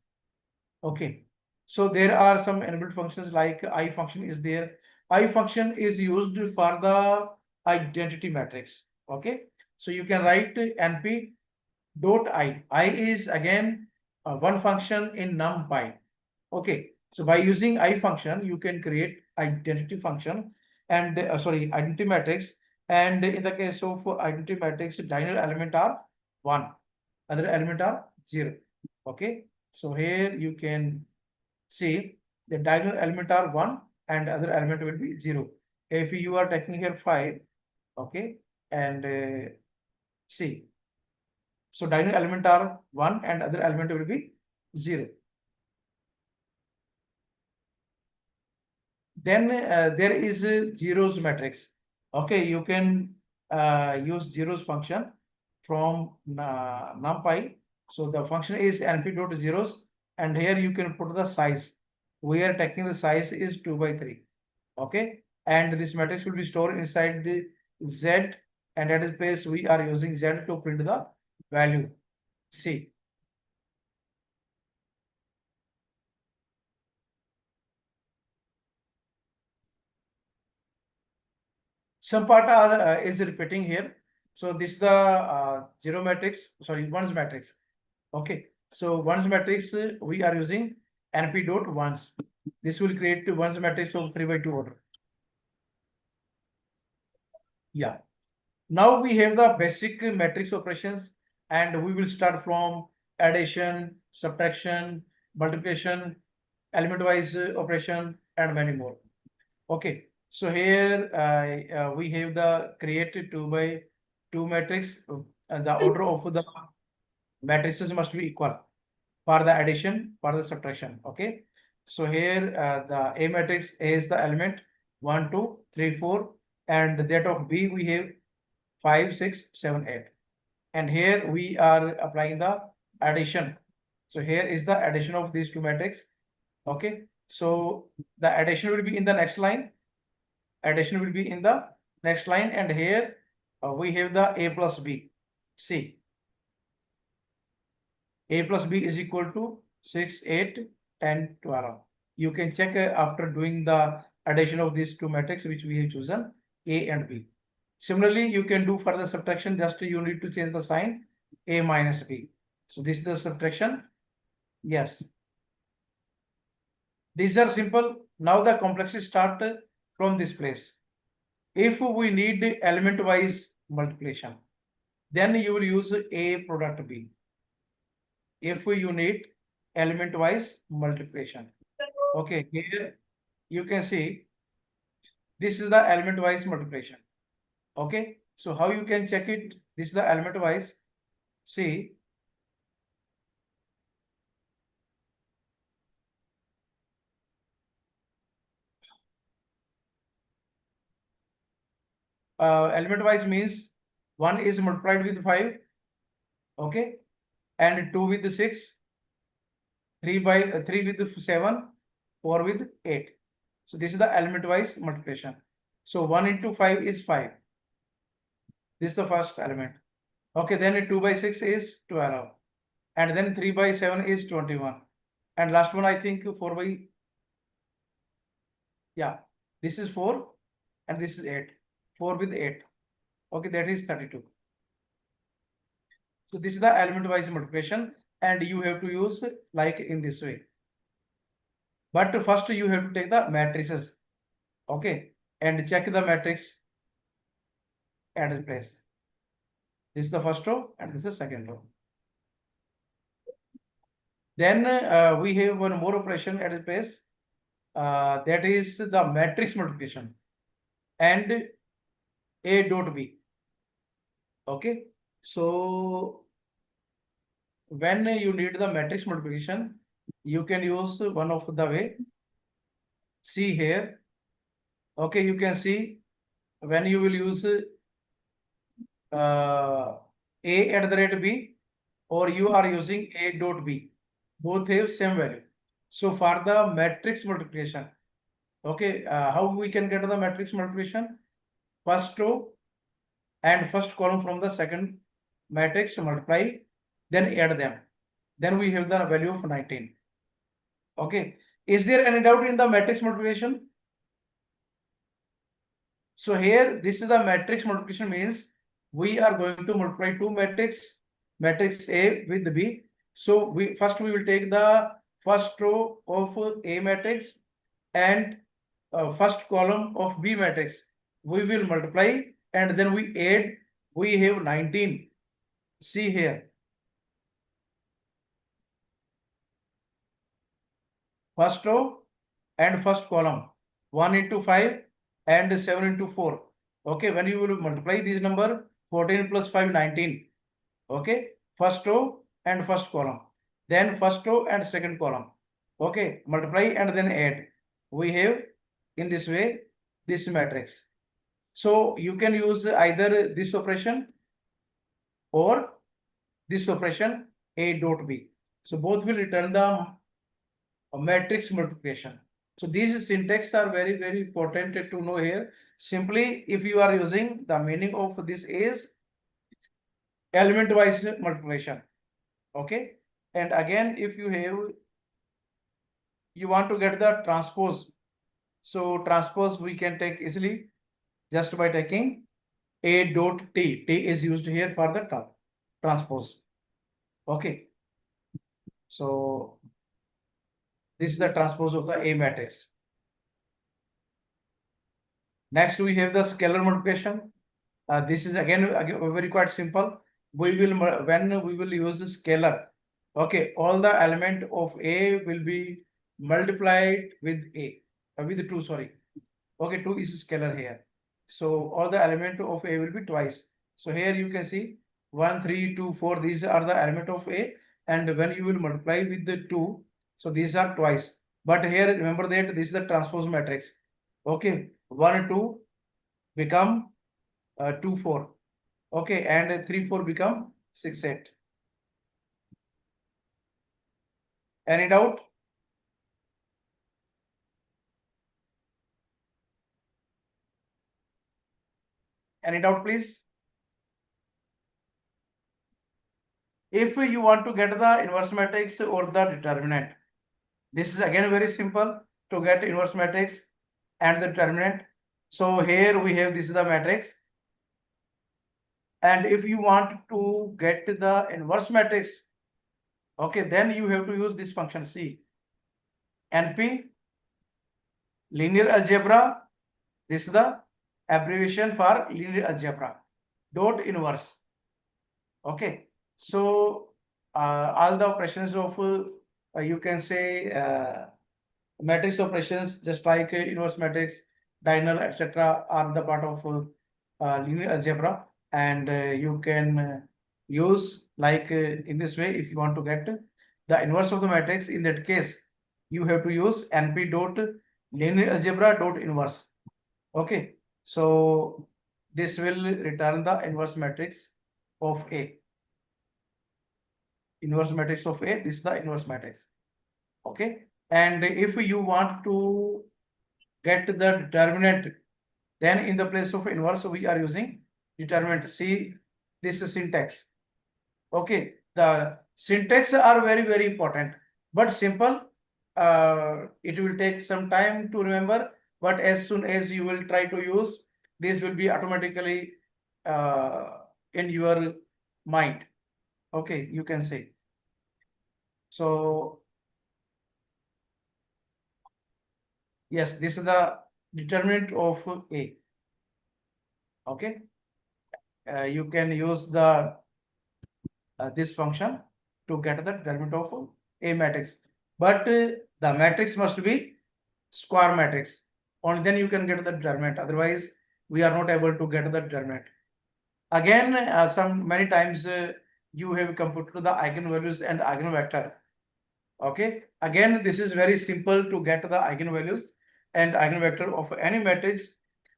Speaker 1: Okay, so there are some inbuilt functions like I function is there. I function is used for the identity matrix. Okay, so you can write np dot I. I is again one function in NumPy. Okay, so by using I function, you can create identity function and identity matrix. And in the case of identity matrix, diagonal element are 1, other element are 0. Okay, so here you can see the diagonal element are 1 and other element will be 0. If you are taking here 5, okay, and see, so diagonal element are 1 and other element will be 0. Then there is a zeros matrix. Okay, you can use zeros function from NumPy. So the function is np.zeros, and here you can put the size. We are taking the size is 2 by 3. Okay, and this matrix will be stored inside the Z, and at this place we are using Z to print the value. See. Some part is repeating here. So this is the zero matrix, sorry, ones matrix. Okay, so ones matrix we are using np dot ones. This will create ones matrix of 3 by 2 order. Yeah. Now we have the basic matrix operations, and we will start from addition, subtraction, multiplication, element-wise operation, and many more. Okay, so here we have the created 2 by 2 matrix. The order of the matrices must be equal for the addition, for the subtraction. Okay, so here the A matrix is the element 1, 2, 3, 4, and that of B we have 5, 6, 7, 8. And here we are applying the addition. So here is the addition of these two matrix. Okay, so the addition will be in the next line. Addition will be in the next line, and here we have the A plus B. See, A plus B is equal to 6, 8, 10, 12. You can check after doing the addition of these two matrices which we have chosen, A and B. Similarly, you can do further subtraction, just you need to change the sign, A minus B. So this is the subtraction. Yes. These are simple. Now the complexity start from this place. If we need element-wise multiplication, then you will use A product B. If you need element-wise multiplication. Okay, here you can see this is the element-wise multiplication. Okay, so how you can check it? This is the element-wise. See, element-wise means 1 is multiplied with 5, okay, and 2 with 6, 3 with 7, 4 with 8. So this is the element-wise multiplication. So 1 into 5 is 5. This is the first element. Okay, then 2 by 6 is 12. And then 3 by 7 is 21. And last one, I think 4 by, yeah, this is 4 and this is 8. 4 with 8. Okay, that is 32. So this is the element-wise multiplication, and you have to use like in this way. But first you have to take the matrices, okay, and check the matrix at the place. This is the first row and this is the second row. Then we have one more operation at the place, that is the matrix multiplication and A dot B. Okay, so when you need the matrix multiplication, you can use one of the way. See here, okay, you can see when you will use A at the rate B, or you are using A dot B, both have same value. So for the matrix multiplication, okay, how we can get the matrix multiplication? First row and first column from the second matrix multiply, then add them. Then we have the value of 19. Okay, is there any doubt in the matrix multiplication? So here, this is the matrix multiplication, means we are going to multiply two matrix A with B. So we will take the first row of A matrix and first column of B matrix. We will multiply and then we add. We have 19. See here. First row and first column, 1 into 5 and 7 into 4. Okay, when you will multiply this number, 14 plus 5, 19. Okay, first row and first column, then first row and second column. Okay, multiply and then add. We have in this way this matrix. So you can use either this operation or this operation A dot B. So both will return the matrix multiplication. So these syntax are very, very important to know here. Simply, if you are using, the meaning of this is element wise multiplication. Okay. And again, if you want to get the transpose. So transpose we can take easily just by taking A dot T. T is used here for the transpose. Okay. So this is the transpose of the A matrix. Next, we have the scalar multiplication. This is again very quite simple. We will when we will use scalar. Okay, all the element of A will be multiplied with A with 2. Sorry. Okay, 2 is scalar here. So all the element of A will be twice. So here you can see 1, 3, 2, 4. These are the element of A, and when you will multiply with the 2, so these are twice. But here remember that this is the transpose matrix. Okay, 1, 2 become 2, 4. Okay, and 3, 4 become 6, 8. Any doubt? Any doubt, please? If you want to get the inverse matrix or the determinant, this is again very simple to get inverse matrix and the determinant. So here we have this is the matrix. And if you want to get the inverse matrix, okay, then you have to use this function C. NP, linear algebra, this is the abbreviation for linear algebra, dot inverse. Okay, so all the operations of you can say matrix operations just like inverse matrix, diagonal, etc. are the part of linear algebra, and you can use like in this way. If you want to get the inverse of the matrix, in that case you have to use np dot linear algebra dot inverse. Okay, so this will return the inverse matrix of A. Inverse matrix of A, this is the inverse matrix. Okay, and if you want to get the determinant, then in the place of inverse we are using determinant. See this is syntax. Okay, the syntax are very, very important, but simple. It will take some time to remember, but as soon as you will try to use, this will be automatically in your mind. Okay, you can say. So yes, this is the determinant of A. Okay, you can use the this function to get the determinant of A matrix, but the matrix must be square matrix. Only then you can get the determinant. Otherwise, we are not able to get the determinant. Again, many times you have computed the eigenvalues and eigenvector. Okay, again, this is very simple to get the eigenvalues and eigenvector of any matrix.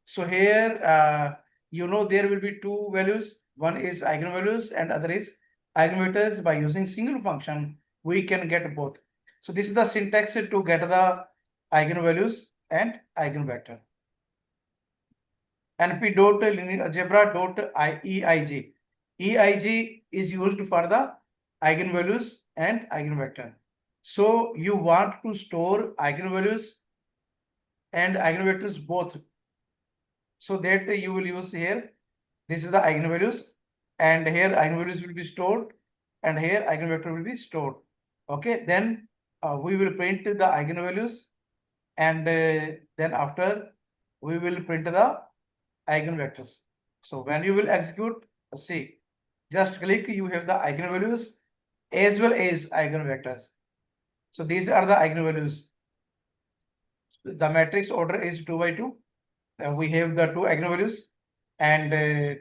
Speaker 1: So here, you know, there will be two values. One is eigenvalues and other is eigenvectors. By using single function, we can get both. So this is the syntax to get the eigenvalues and eigenvector. NP dot linear algebra dot EIG. EIG is used for the eigenvalues and eigenvector. So you want to store eigenvalues and eigenvectors both. So that you will use here. This is the eigenvalues, and here eigenvalues will be stored, and here eigenvector will be stored. Okay, then we will print the eigenvalues, and then after we will print the eigenvectors. So when you will execute, see, just click, you have the eigenvalues as well as eigenvectors. So these are the eigenvalues. The matrix order is 2 by 2. We have the two eigenvalues and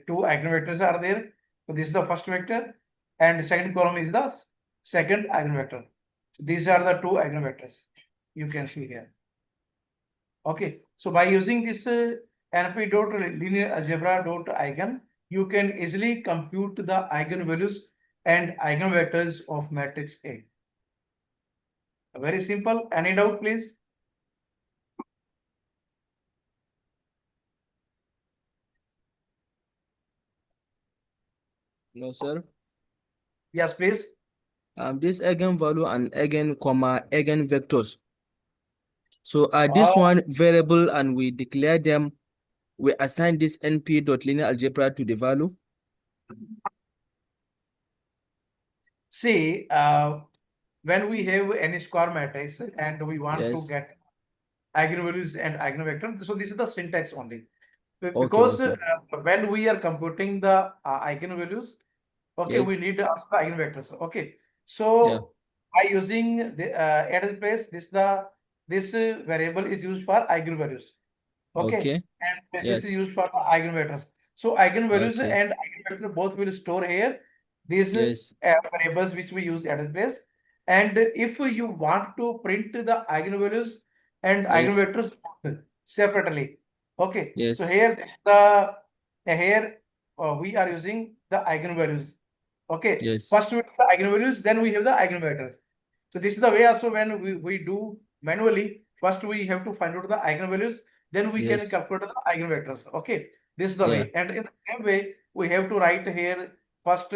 Speaker 1: two eigenvectors are there. So this is the first vector, and the second column is the second eigenvector. So these are the two eigenvectors you can see here. Okay, so by using this np dot linear algebra dot eigen, you can easily compute the eigenvalues and eigenvectors of matrix A. Very simple. Any doubt, please?
Speaker 4: No, sir.
Speaker 1: Yes, please.
Speaker 4: This eigenvalue and eigenvectors. So this
Speaker 1: Uh,
Speaker 4: one variable and we declare them, we assign this np.linear algebra to the value.
Speaker 1: See, when we have any square matrix and we want to
Speaker 4: Yes.
Speaker 1: get eigenvalues and eigenvectors, so this is the syntax only.
Speaker 4: Okay.
Speaker 1: Because when we are computing the eigenvalues, okay, we
Speaker 4: Yes.
Speaker 1: need to ask the eigenvectors. Okay,
Speaker 4: Yeah.
Speaker 1: so by using the at its place, this variable is used for eigenvalues. Okay,
Speaker 4: Okay.
Speaker 1: and this is
Speaker 4: Yes.
Speaker 1: used for the eigenvectors. So eigenvalues
Speaker 4: Okay.
Speaker 1: and eigenvector both will store here these
Speaker 4: Yes.
Speaker 1: variables which we use at its place. And if you want to print the eigenvalues and
Speaker 4: Yes.
Speaker 1: eigenvectors separately, okay. So
Speaker 4: Yes.
Speaker 1: here here we are using the eigenvalues. Okay,
Speaker 4: Yes.
Speaker 1: first we have the eigenvalues, then we have the eigenvectors. So this is the way also when we do manually. First we have to find out the eigenvalues, then we can
Speaker 4: Yes.
Speaker 1: calculate the eigenvectors. Okay, this is the
Speaker 4: Yeah.
Speaker 1: way. And in the same way, we have to write here first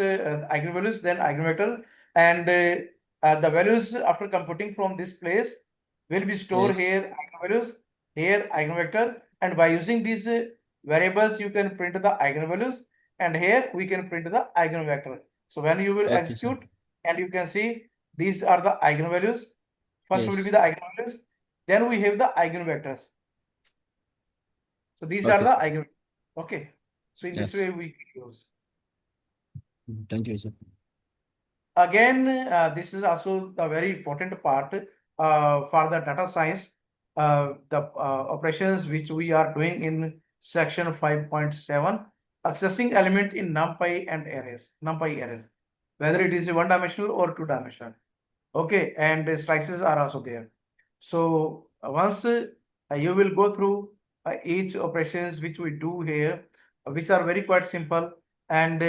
Speaker 1: eigenvalues, then eigenvector, and the values after computing from this place will be stored
Speaker 4: Yes.
Speaker 1: here eigenvalues, here eigenvector, and by using these variables you can print the eigenvalues, and here we can print the eigenvector. So when you will
Speaker 4: Okay, sir.
Speaker 1: execute, and you can see these are the eigenvalues. First will be
Speaker 4: Yes.
Speaker 1: the eigenvalues, then we have the eigenvectors. So these are
Speaker 4: Okay,
Speaker 1: the
Speaker 4: sir.
Speaker 1: eigenvectors. Okay. So in this
Speaker 4: Yes.
Speaker 1: way we can use.
Speaker 4: Thank you, sir.
Speaker 1: Again, this is also the very important part for the data science, the operations which we are doing in section 5.7, accessing element in NumPy and arrays, NumPy arrays, whether it is one-dimensional or two-dimensional. Okay, and the slices are also there. So once you will go through each operations which we do here, which are very quite simple, and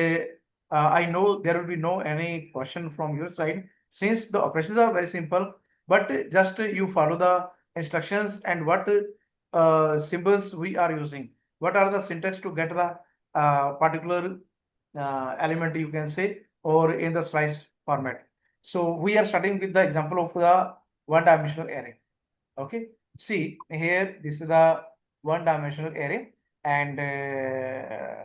Speaker 1: I know there will be no any question from your side since the operations are very simple, but just you follow the instructions and what symbols we are using, what are the syntax to get the particular element you can say, or in the slice format. So we are starting with the example of the one-dimensional array. Okay, see here, this is the one-dimensional array, and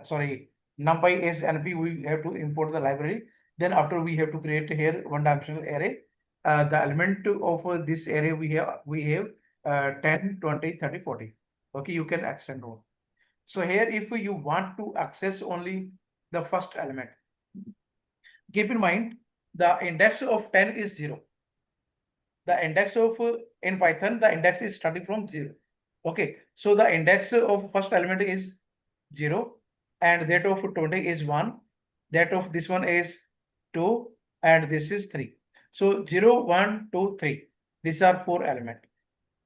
Speaker 1: sorry, NumPy is NP. We have to import the library. Then after we have to create here one-dimensional array. The element of this array we have 10, 20, 30, 40. Okay, you can extend more. So here, if you want to access only the first element, keep in mind the index of 10 is 0. The index of in Python, the index is starting from 0. Okay, so the index of first element is 0, and that of 20 is 1, that of this one is 2, and this is 3. So 0, 1, 2, 3. These are 4 elements.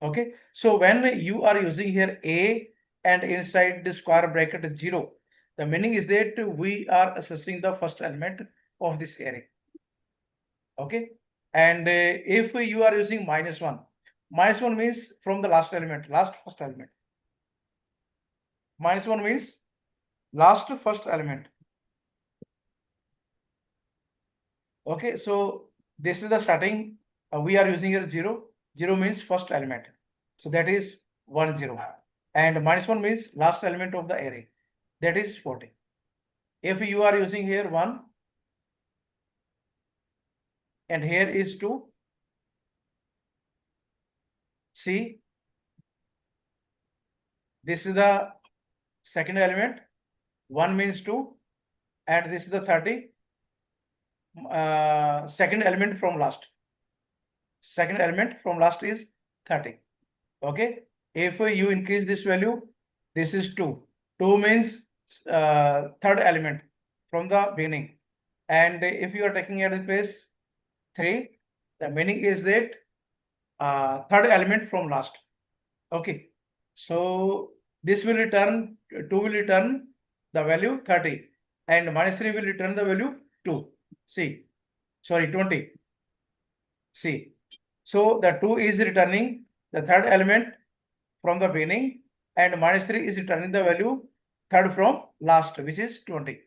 Speaker 1: Okay, so when you are using here A and inside the square bracket 0, the meaning is that we are accessing the first element of this array. Okay, and if you are using -1 means from the last element, last first element. -1 means last first element. Okay, so this is the starting. We are using here 0. 0 means first element. So that is 1, 0. And -1 means last element of the array. That is 40. If you are using here 1 and here is 2, see, this is the second element. 1 means 2, and this is the 30. Second element from last. Second element from last is 30. Okay. If you increase this value, this is 2. 2 means third element from the beginning. And if you are taking at the place 3, the meaning is that third element from last. Okay. So this will return, 2 will return the value 30. and minus 3 will return the value 2. See, sorry, 20. See, so the 2 is returning the third element from the beginning, and minus 3 is returning the value third from last, which is 20.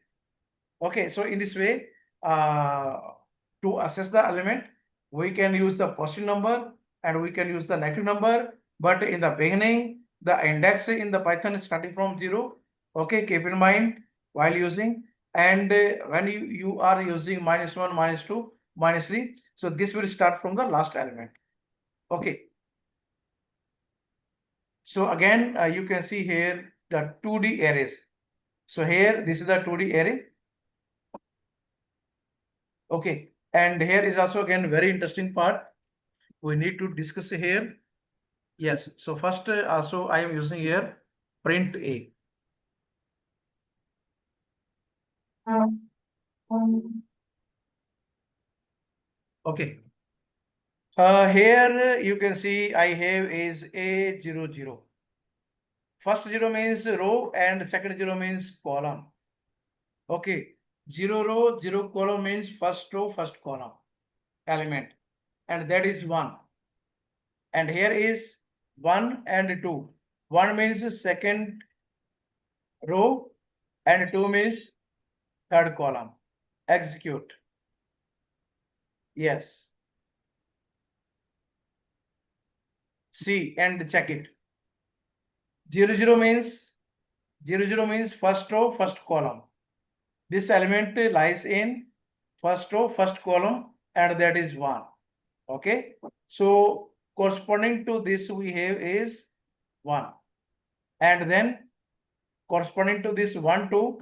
Speaker 1: Okay, so in this way, to assess the element, we can use the positive number and we can use the negative number. But in the beginning, the index in the Python is starting from 0. Okay, keep in mind while using. And when you are using minus 1, minus 2, minus 3, so this will start from the last element. Okay. So again, you can see here the 2D arrays. So here, this is the 2D array. Okay, and here is also again very interesting part we need to discuss here. Yes, so first also I am using here print A. Okay. Here you can see I have is A00. First 0 means row and second 0 means column. Okay, 0 row, 0 column means first row, first column element, and that is 1. And here is 1 and 2. 1 means second row and 2 means third column. Execute. Yes. See and check it. 0 means first row, first column. This element lies in first row, first column, and that is 1. Okay. So corresponding to this we have is 1. And then corresponding to this 1, 2,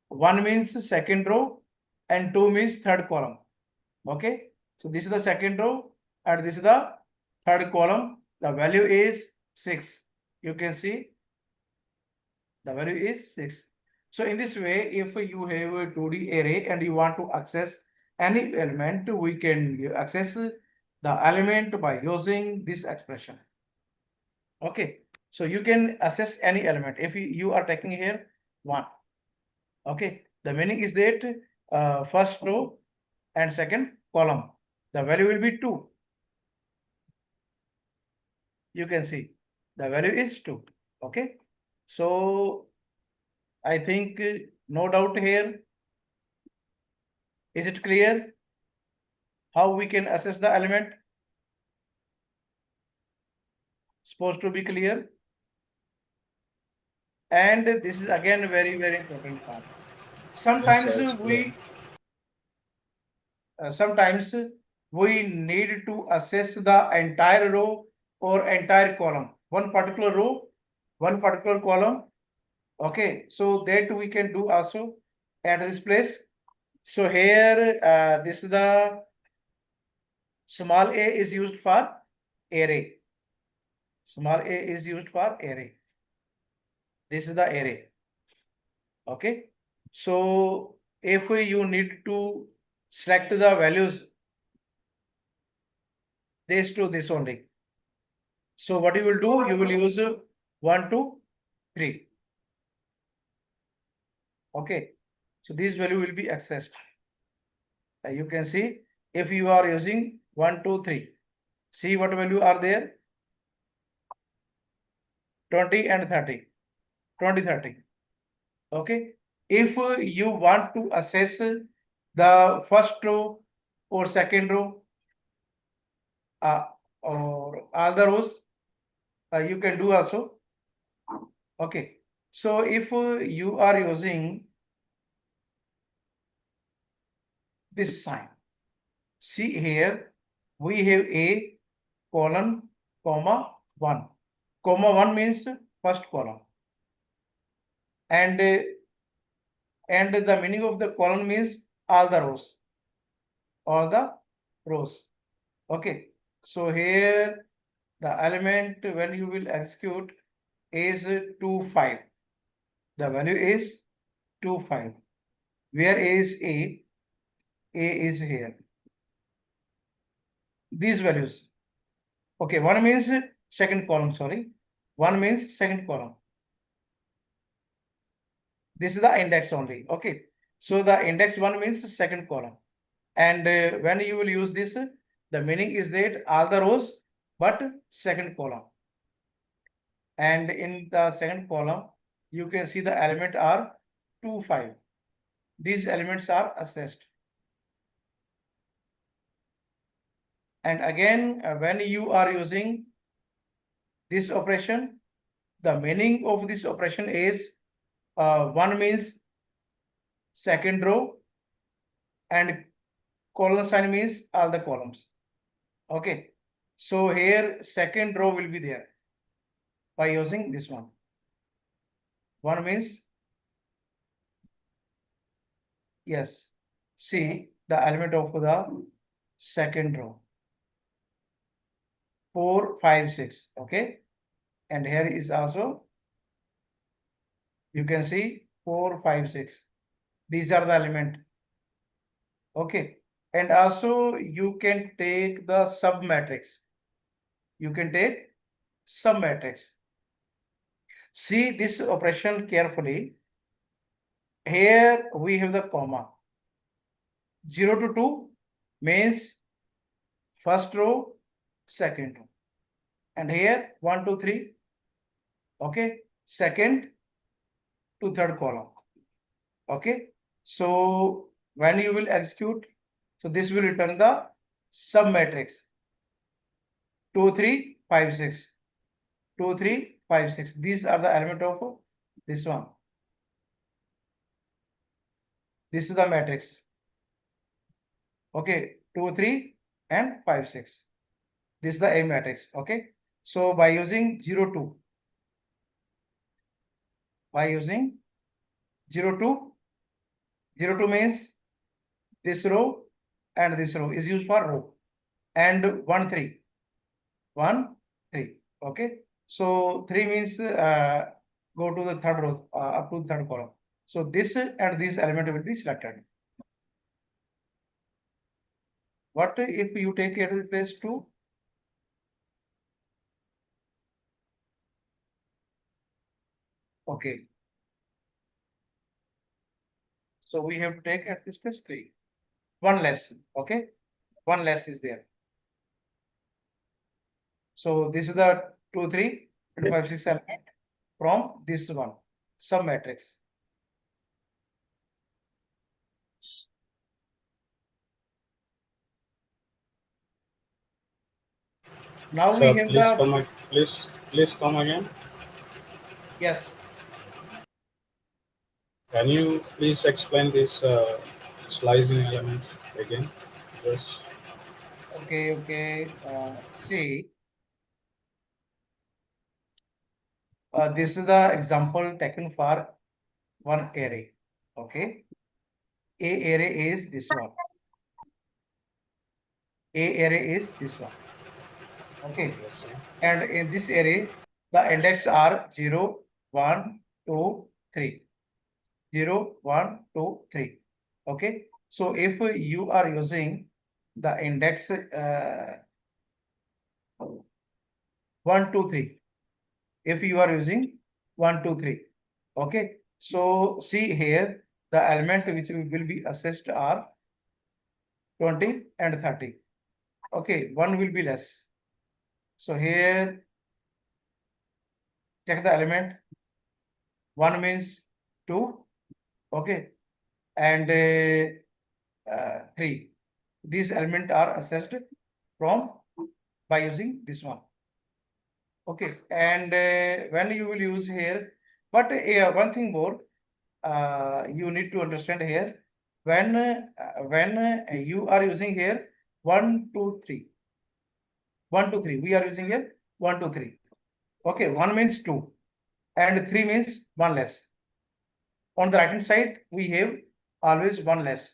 Speaker 1: 1 means second row and 2 means third column. Okay. So this is the second row and this is the third column. The value is 6. You can see the value is 6. So in this way, if you have a 2D array and you want to access any element, we can access the element by using this expression. Okay. So you can access any element. If you are taking here 1. Okay. The meaning is that first row and second column, the value will be 2. You can see the value is 2. Okay. So I think no doubt here. Is it clear how we can assess the element? Supposed to be clear. And this is again very, very important part. Sometimes sometimes we need to assess the entire row or entire column. One particular row, one particular column. Okay, so that we can do also at this place. So here, this is the small a is used for array. Small a is used for array. This is the array. Okay. So if you need to select the values, this to this only. So what you will do, you will use 1, 2, 3. Okay. So this value will be accessed. You can see if you are using 1, 2, 3. See what value are there? 20 and 30. 20, 30. Okay. If you want to assess the first row or second row or other rows, you can do also. Okay. So if you are using this sign, see here we have a colon comma 1. Comma 1 means first column. And the meaning of the column means all the rows. All the rows. Okay. So here the element when you will execute is 2, 5. The value is 2, 5. Where is A? A is here. These values. Okay, 1 means second column, sorry. 1 means second column. This is the index only. Okay. So the index 1 means second column. And when you will use this, the meaning is that all the rows but second column. And in the second column, you can see the element are 2, 5. These elements are assessed. And again, when you are using this operation, the meaning of this operation is 1 means second row and colon sign means all the columns. Okay, so here second row will be there by using this one. 1 means, yes, see the element of the second row. 4, 5, 6. Okay, and here is also, you can see 4, 5, 6. These are the element. Okay, and also you can take the sub matrix. You can take sub matrix. See this operation carefully. Here we have the comma. 0 to 2 means first row, second row. And here 1, 2, 3. Okay, second to third column. Okay, so when you will execute, so this will return the sub matrix 2, 3, 5, 6. 2, 3, 5, 6. These are the element of this one. This is the matrix. Okay, 2, 3 and 5, 6. This is the A matrix. Okay, so by using 0, 2, by using 0, 2, 0, 2 means this row and this row is used for row, and 1, 3, 1, 3. Okay, so 3 means go to the third row up to the third column. So this and this element will be selected. What if you take it as place 2? Okay. So we have to take at this place 3. 1 less. Okay. 1 less is there. So this is the 2, 3, and 5, 6 element from this one, sub matrix. Now
Speaker 5: Sir,
Speaker 1: we have
Speaker 5: please
Speaker 1: the,
Speaker 5: come please come again.
Speaker 1: yes.
Speaker 5: Can you please explain this slicing element again? Just
Speaker 1: Okay, okay. See, this is the example taken for one array. Okay. A array is this one. A array is this one. Okay.
Speaker 5: yes, sir.
Speaker 1: And in this array, the index are 0, 1, 2, 3. 0, 1, 2, 3. Okay. So if you are using the index 1, 2, 3, if you are using 1, 2, 3. Okay. So see here, the element which will be assessed are 20 and 30. Okay, 1 will be less. So here, check the element. 1 means 2. Okay. And 3. These elements are assessed from by using this one. Okay. And when you will use here, but one thing more, you need to understand here, when you are using here 1, 2, 3. 1, 2, 3. We are using here 1, 2, 3. Okay, 1 means 2 and 3 means 1 less. On the right hand side, we have always 1 less.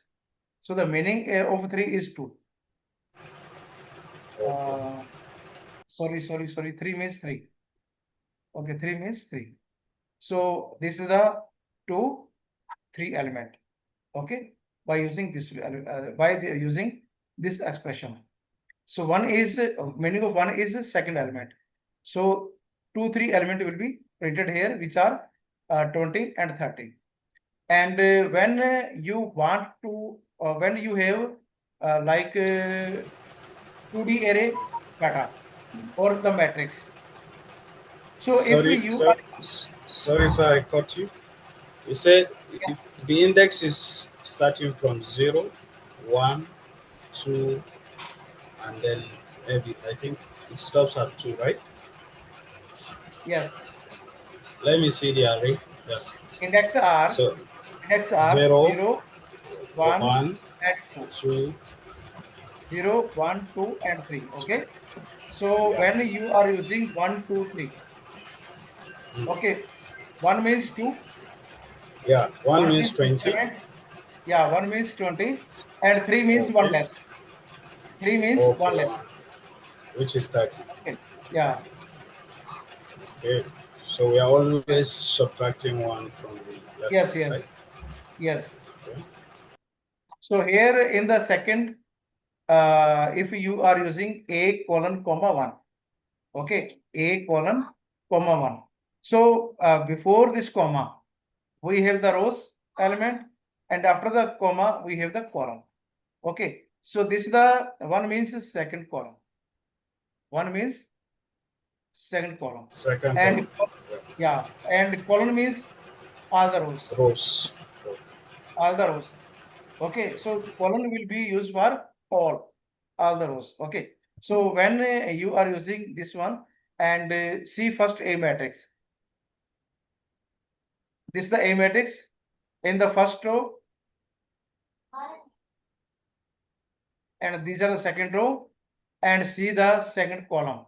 Speaker 1: So the meaning of 3 is 2. Sorry, 3 means 3. Okay, 3 means 3. So this is the 2, 3 element. Okay, by using this using this expression. So one is meaning of 1 is the second element. So 2, 3 element will be printed here, which are 20 and 30. And when you want to, when you have like 2D array data or the matrix. So if you are,
Speaker 5: Sorry, sir, I caught you. You said
Speaker 1: yeah,
Speaker 5: if the index is starting from 0, 1, 2, and then maybe I think it stops at 2, right?
Speaker 1: yes,
Speaker 5: Let me see the array. Yeah.
Speaker 1: index are
Speaker 5: So
Speaker 1: index are
Speaker 5: 0,
Speaker 1: 0, 1,
Speaker 5: 1,
Speaker 1: and 2.
Speaker 5: 2,
Speaker 1: 0, 1, 2, and 3. Okay. So
Speaker 5: yeah.
Speaker 1: when you are using 1, 2, 3,
Speaker 5: Mm.
Speaker 1: okay, 1 means 2,
Speaker 5: Yeah, 1
Speaker 1: 1
Speaker 5: means
Speaker 1: means this
Speaker 5: 20.
Speaker 1: element, yeah, 1 means 20, and 3 means 1
Speaker 5: Okay.
Speaker 1: less. 3 means
Speaker 5: Okay,
Speaker 1: 1 less.
Speaker 5: 1, which is 30.
Speaker 1: Okay. Yeah.
Speaker 5: Okay. So we are always subtracting 1 from the left
Speaker 1: Yes,
Speaker 5: hand
Speaker 1: yes,
Speaker 5: side.
Speaker 1: yes.
Speaker 5: Okay.
Speaker 1: So here in the second, if you are using a colon comma 1, okay, a colon comma 1. So before this comma, we have the rows element, and after the comma, we have the column. Okay, so this is the one means second column. One means second column.
Speaker 5: Second
Speaker 1: And
Speaker 5: column.
Speaker 1: yeah, and column means all the rows.
Speaker 5: Yeah. Rows.
Speaker 1: All the rows. Okay, so column will be used for all the rows. Okay, so when you are using this one and see first A matrix. This is the A matrix in the first row, and these are the second row, and see the second column.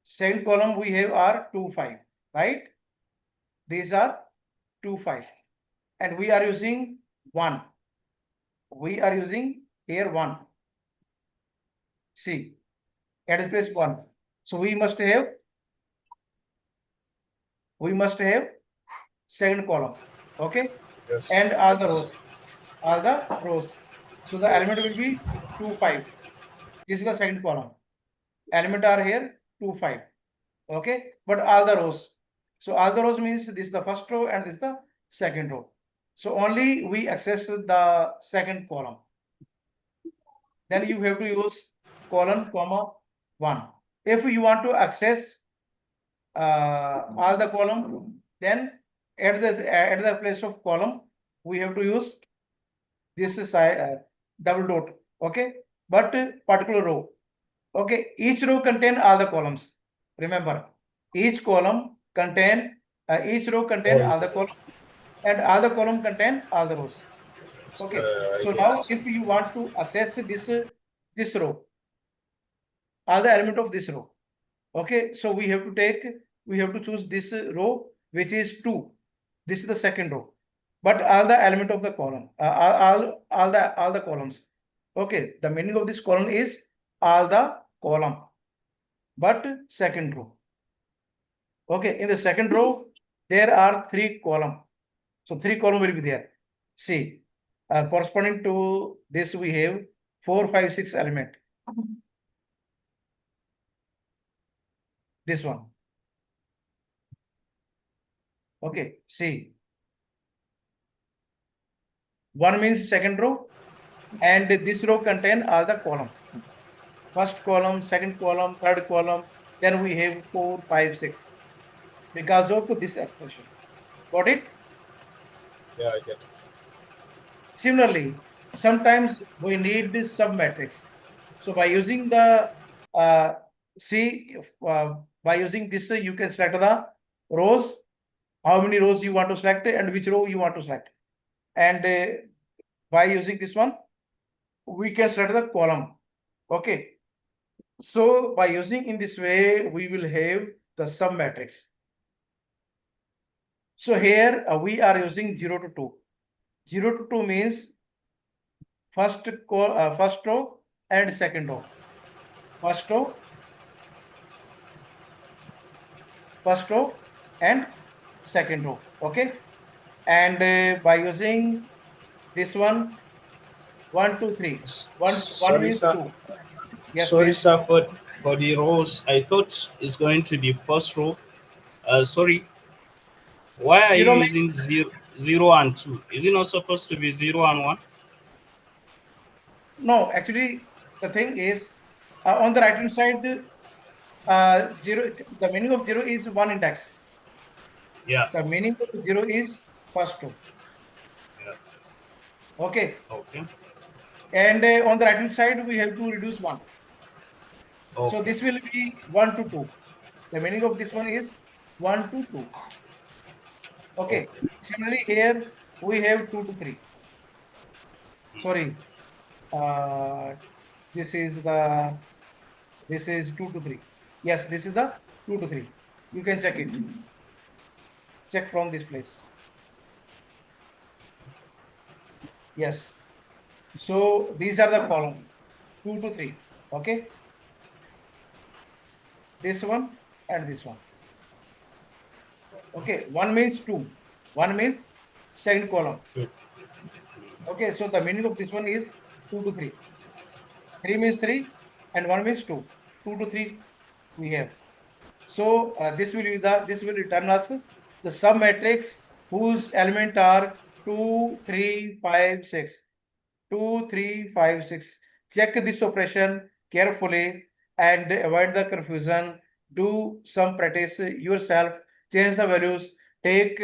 Speaker 1: Second column we have are 2, 5, right? These are 2, 5, and we are using 1. We are using here 1. See, at place 1. So we must have second column. Okay,
Speaker 5: Yes.
Speaker 1: and all the
Speaker 5: Yes.
Speaker 1: rows, all the rows. So the element will be 2, 5. This is the second column. Element are here 2, 5. Okay, but all the rows. So all the rows means this is the first row and this is the second row. So only we access the second column. Then you have to use colon comma 1. If you want to access all the column, then at the place of column we have to use this is double dot. Okay, but particular row. Okay, each row contain all the columns. Remember, each column contain each row contain
Speaker 5: All
Speaker 1: all the column, and all the column contain all the rows. Okay,
Speaker 5: I
Speaker 1: so
Speaker 5: get
Speaker 1: now
Speaker 5: it.
Speaker 1: if you want to access this row, all the element of this row. Okay, so we have to choose this row which is 2. This is the second row, but all the element of the column, all the columns. Okay, the meaning of this column is all the column, but second row. Okay, in the second row there are 3 column, so 3 column will be there. See, corresponding to this we have 4, 5, 6 element. This one. Okay, see, 1 means second row, and this row contain all the column. First column, second column, third column, then we have 4, 5, 6 because of this expression. Got it?
Speaker 5: Yeah, I get it.
Speaker 1: Similarly, sometimes we need this submatrix. So by using the see by using this you can select the rows, how many rows you want to select and which row you want to select, and by using this one we can select the column. Okay, so by using in this way we will have the submatrix. So here we are using 0 to 2. 0 to 2 means first row and second row. First row, and second row. Okay, and by using this one, 1, 2, 3. One
Speaker 5: Sorry,
Speaker 1: means
Speaker 5: sir.
Speaker 1: 2. Yes,
Speaker 5: Sorry,
Speaker 1: please.
Speaker 5: sir. For the rows, I thought it's going to be first row. Sorry. Why are you
Speaker 1: 0 means
Speaker 5: using 0? 0 and 2. Is it not supposed to be 0 and 1?
Speaker 1: No, actually, the thing is, on the right hand side, zero. The meaning of zero is one index.
Speaker 5: Yeah.
Speaker 1: The meaning of zero is first two.
Speaker 5: Yeah.
Speaker 1: Okay.
Speaker 5: Okay.
Speaker 1: And on the right hand side, we have to reduce one. So
Speaker 5: Okay.
Speaker 1: this will be 1 to 2. The meaning of this one is 1 to 2. Okay.
Speaker 5: Okay.
Speaker 1: Similarly, here we have 2 to 3. Sorry. Uh, this is 2 to 3. Yes, this is the 2 to 3. You can check it. Check from this place. Yes. So these are the column 2 to 3. Okay. This one and this one. Okay. One means 2. One means second column. Okay. So the meaning of this one is 2 to 3. 3 means 3 and 1 means 2. 2 to 3 we have. So this will return us the sub matrix whose element are 2, 3, 5, 6. 2, 3, 5, 6. Check this operation carefully and avoid the confusion. Do some practice yourself. Change the values. Take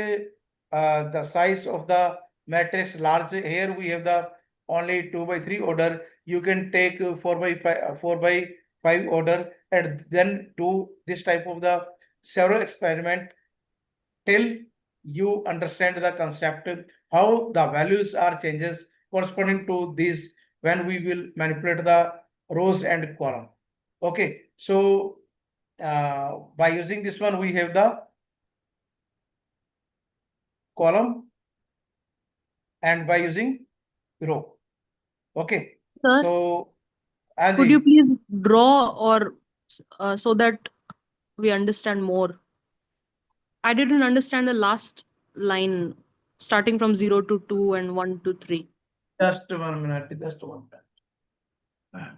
Speaker 1: the size of the matrix large. Here we have the only 2 by 3 order. You can take 4 by 5 order and then do this type of the several experiment till you understand the concept how the values are changes corresponding to these when we will manipulate the rows and column. Okay, so by using this one we have the column and by using row. Okay,
Speaker 2: Sir,
Speaker 1: so
Speaker 2: could you
Speaker 1: Anji,
Speaker 2: please draw or so that we understand more? I didn't understand the last line starting from 0 to 2 and 1 to 3.
Speaker 1: just 1 minute, just 1 minute.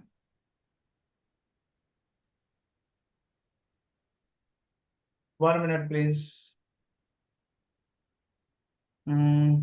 Speaker 1: 1 minute, please. Hmm.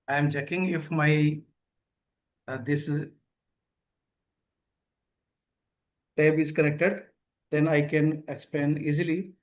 Speaker 1: I am checking if my this tab is connected, then I can explain easily.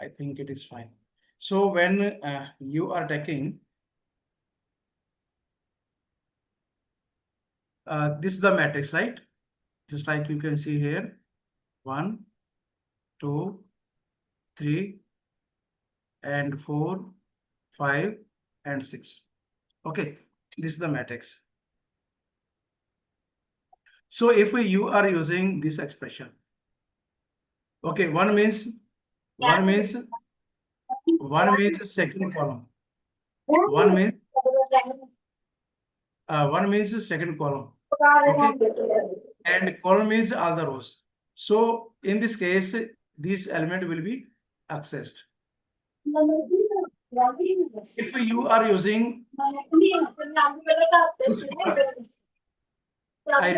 Speaker 1: I think it is fine. So when you are taking this is the matrix, right? Just like you can see here, 1, 2, 3, and 4, 5, and 6. Okay, this is the matrix. So if you are using this expression, okay, one means second column. One means second column. Okay, and column means all the rows. So in this case, this element will be accessed. If you are using this one, I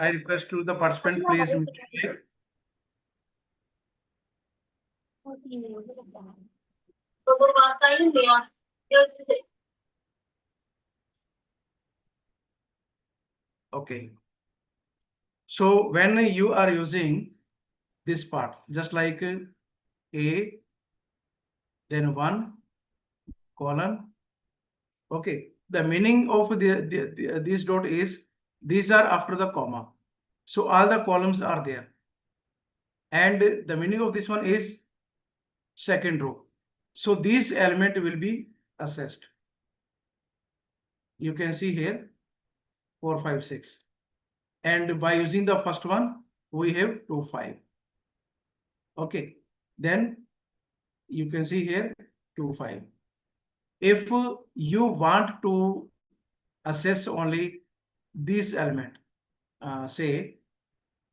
Speaker 1: request to the participant, please mute your mic. Okay. So when you are using this part, just like A, then 1 colon. Okay. The meaning of this dot is these are after the comma. So all the columns are there. And the meaning of this one is second row. So this element will be assessed. You can see here 4, 5, 6. And by using the first one, we have 2, 5. Okay. Then you can see here 2, 5. If you want to assess only this element, say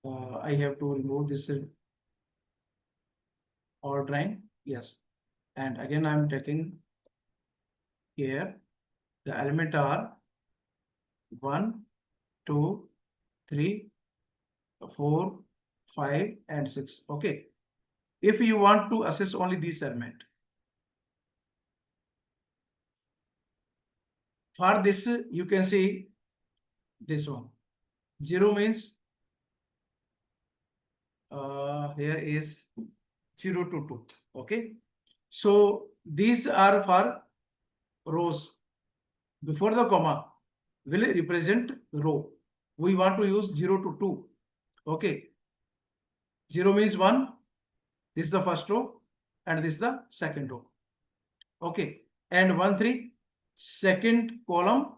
Speaker 1: I have to remove this ordering. Yes. And again, I'm taking here the element are 1, 2, 3, 4, 5, and 6. Okay. If you want to assess only this element, for this, you can see this one. 0 means here is 0 to 2. Okay. So these are for rows. Before the comma will represent row. We want to use 0 to 2. Okay. 0 means 1. This is the first row and this is the second row. Okay. And 1, 3, second column,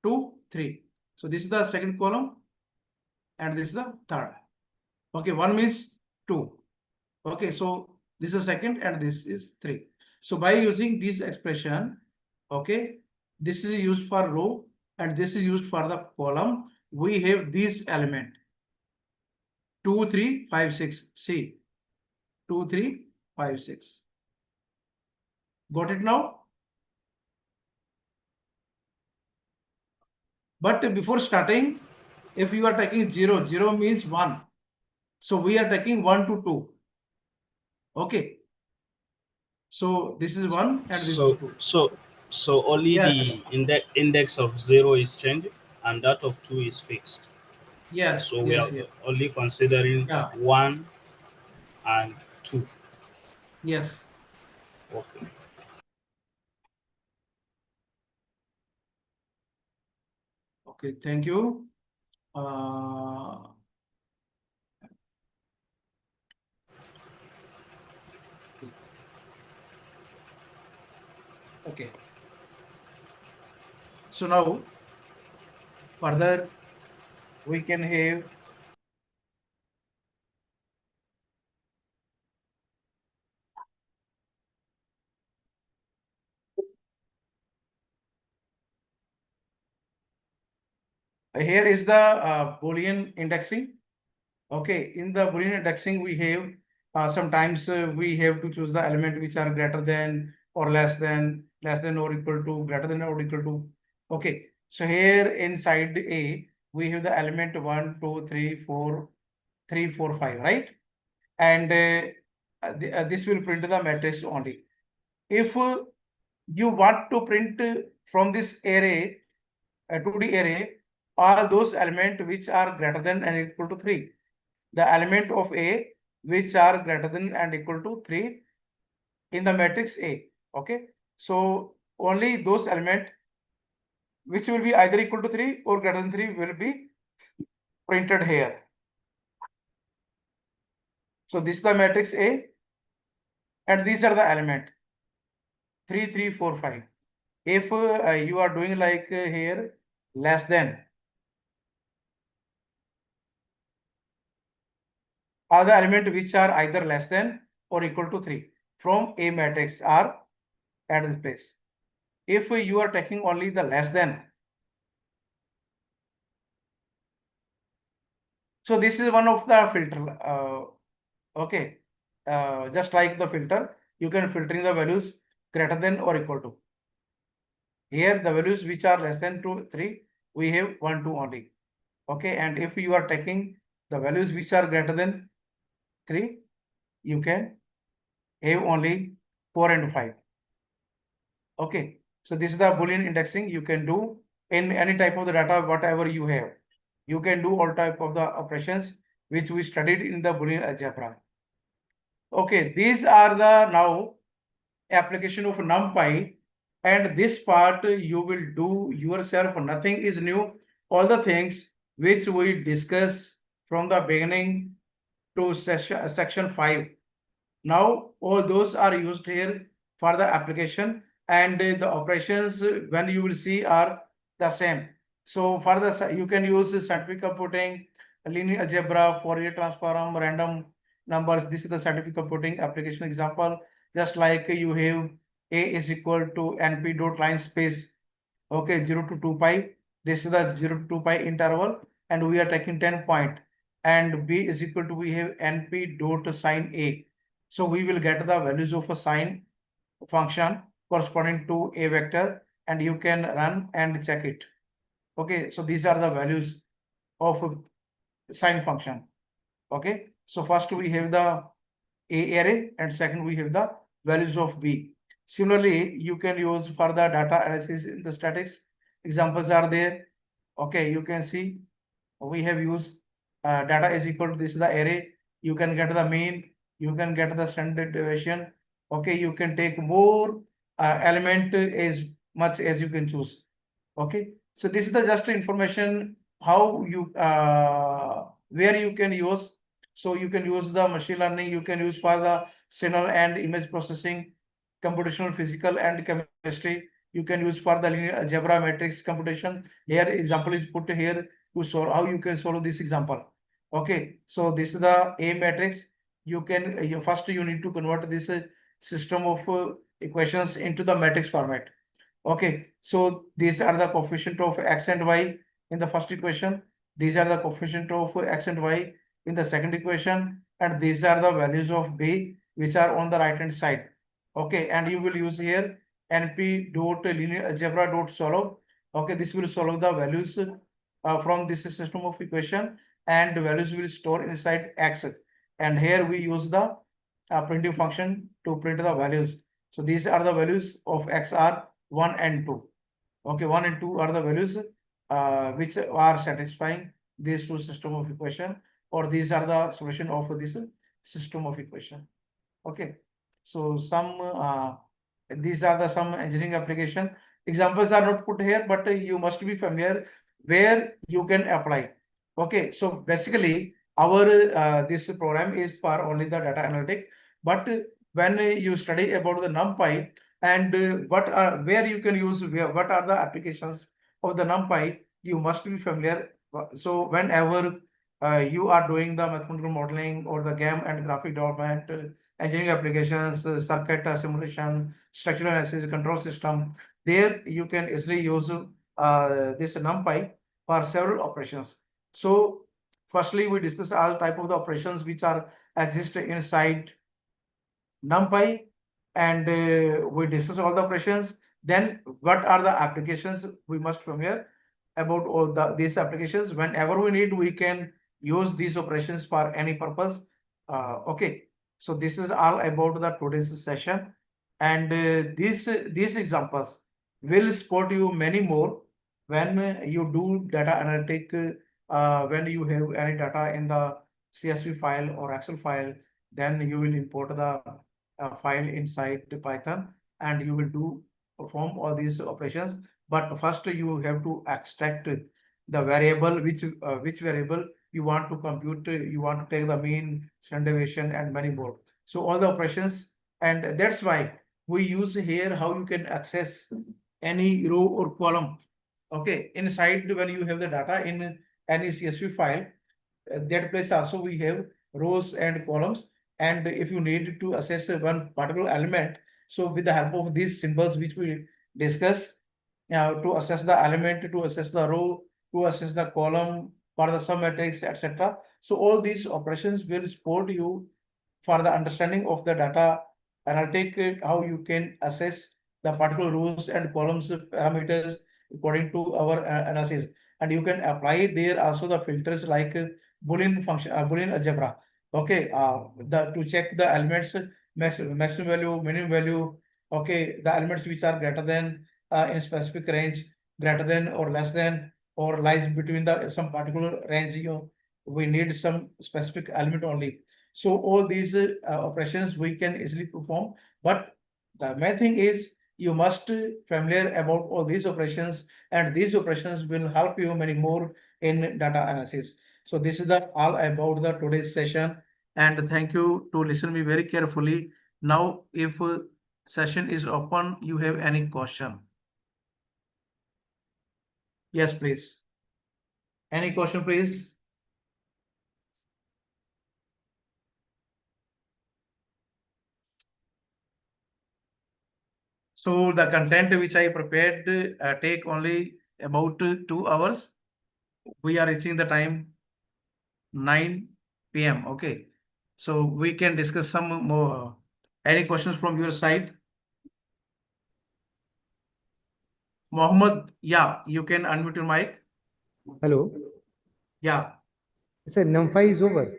Speaker 1: 2, 3. So this is the second column and this is the third. Okay. 1 means 2. Okay. So this is second and this is 3. So by using this expression, okay, this is used for row and this is used for the column. We have this element 2, 3, 5, 6. See 2, 3, 5, 6. Got it now? But before starting, if you are taking 0, 0 means 1. So we are taking 1 to 2. Okay. So this is 1 and this is 2.
Speaker 5: So only
Speaker 1: Yes.
Speaker 5: the index of 0 is changing and that of 2 is fixed.
Speaker 1: Yes.
Speaker 5: So we
Speaker 1: Yes.
Speaker 5: are
Speaker 1: Yes.
Speaker 5: only considering
Speaker 1: Yeah.
Speaker 5: 1 and 2.
Speaker 1: Yes.
Speaker 5: Okay.
Speaker 1: Okay. Thank you. Okay. So now further we can have here is the Boolean indexing. Okay, in the Boolean indexing we have sometimes we have to choose the element which are greater than or less than or equal to, greater than or equal to. Okay, so here inside A we have the element 1, 2, 3, 4, 3, 4, 5, right? And this will print the matrix only. If you want to print from this array, a 2D array, all those elements which are greater than and equal to 3. The element of A which are greater than and equal to 3 in the matrix A. Okay. So only those elements which will be either equal to 3 or greater than 3 will be printed here. So this is the matrix A and these are the element 3, 3, 4, 5. If you are doing like here less than, are the element which are either less than or equal to 3 from A matrix are at this place. If you are taking only the less than, so this is one of the filter. Okay, just like the filter, you can filtering the values greater than or equal to. Here the values which are less than 2, 3, we have 1, 2 only. Okay, and if you are taking the values which are greater than 3, you can have only 4 and 5. Okay, so this is the Boolean indexing you can do in any type of the data, whatever you have. You can do all type of the operations which we studied in the Boolean algebra. Okay, these are the now application of NumPy, and this part you will do yourself. Nothing is new. All the things which we discuss from the beginning to section 5. Now all those are used here for the application, and the operations when you will see are the same. So for the you can use scientific computing, linear algebra, Fourier transform, random numbers. This is the scientific computing application example. Just like you have a is equal to np dot line space, okay, 0 to 2 pi. This is the 0 to 2 pi interval, and we are taking 10 point. And b is equal to, we have np dot sine a. So we will get the values of a sine function corresponding to a vector, and you can run and check it. Okay, so these are the values of sine function. Okay, so first we have the a array, and second we have the values of b. Similarly, you can use for the data analysis in the statics. Examples are there. Okay, you can see we have used data is equal to, this is the array. You can get the mean, you can get the standard deviation. Okay, you can take more element as much as you can choose. Okay, so this is the just information how you where you can use. So you can use the machine learning, you can use for the signal and image processing, computational physical and chemistry. You can use for the linear algebra matrix computation. Here example is put here to solve how you can solve this example. Okay, so this is the A matrix. You can first you need to convert this system of equations into the matrix format. Okay, so these are the coefficient of x and y in the first equation. These are the coefficient of x and y in the second equation, and these are the values of b which are on the right hand side. Okay, and you will use here np dot linear algebra dot solve. Okay, this will solve the values from this system of equation, and the values will store inside x. And here we use the printf function to print the values. So these are the values of x are 1 and 2. Okay, 1 and 2 are the values which are satisfying these two system of equation, or these are the solution of this system of equation. Okay, so some these are the some engineering application. Examples are not put here, but you must be familiar where you can apply. Okay, so basically our this program is for only the data analytic, but when you study about the NumPy and what are where you can use, what are the applications of the NumPy, you must be familiar. So whenever you are doing the mathematical modeling or the game and graphic development, engineering applications, circuit simulation, structural analysis, control system, there you can easily use this NumPy for several operations. So firstly, we discuss all type of the operations which are exist inside NumPy, and we discuss all the operations. Then what are the applications we must familiar about all these applications. Whenever we need, we can use these operations for any purpose. Okay, so this is all about the today's session, and these examples will support you many more when you do data analytic. When you have any data in the CSV file or Excel file, then you will import the file inside the Python, and you will do perform all these operations. But first you have to extract the variable, which variable you want to compute. You want to take the mean, standard deviation, and many more. So all the operations, and that's why we use here how you can access any row or column. Okay, inside when you have the data in any CSV file, that place also we have rows and columns. And if you need to access one particular element, so with the help of these symbols which we discuss, to assess the element, to assess the row, to assess the column for the sum matrix, etc. So all these operations will support you for the understanding of the data analytic, how you can assess the particular rows and columns parameters according to our analysis. And you can apply there also the filters like Boolean function, Boolean algebra. Okay, the to check the elements, maximum value, minimum value. Okay, the elements which are greater than in specific range, greater than or less than. or lies between the some particular range, we need some specific element only. So all these operations we can easily perform, but the main thing is you must familiar about all these operations, and these operations will help you many more in data analysis. So this is the all about the today's session, and thank you to listen me very carefully. Now, if session is open, you have any question? Yes, please. Any question, please? So the content which I prepared take only about 2 hours. We are reaching the time 9 p.m. Okay. So we can discuss some more. Any questions from your side? Mohammed, yeah, you can unmute your mic.
Speaker 6: Hello.
Speaker 1: Yeah.
Speaker 6: Sir, NumPy is over.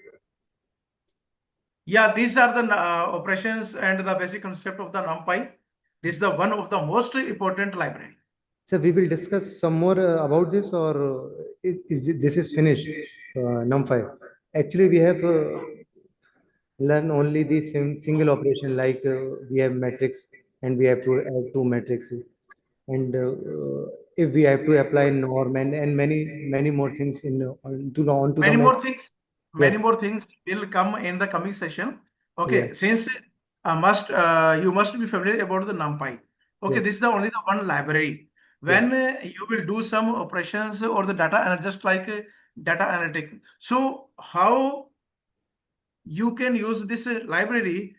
Speaker 1: Yeah, these are the operations and the basic concept of the NumPy. This is the one of the most important library.
Speaker 6: So we will discuss some more about this, or this is finished, NumPy. Actually, we have learned only the single operation, like we have matrix and we have to add two matrices. And if we have to apply norm and many more things onto the
Speaker 1: Many more things, many
Speaker 6: Yes.
Speaker 1: more things will come in the coming session. Okay,
Speaker 6: Yeah.
Speaker 1: since you must be familiar about the NumPy. Okay,
Speaker 6: Yes.
Speaker 1: this is the only the one library. When you will do some operations or the data and just like data analytic. So how you can use this library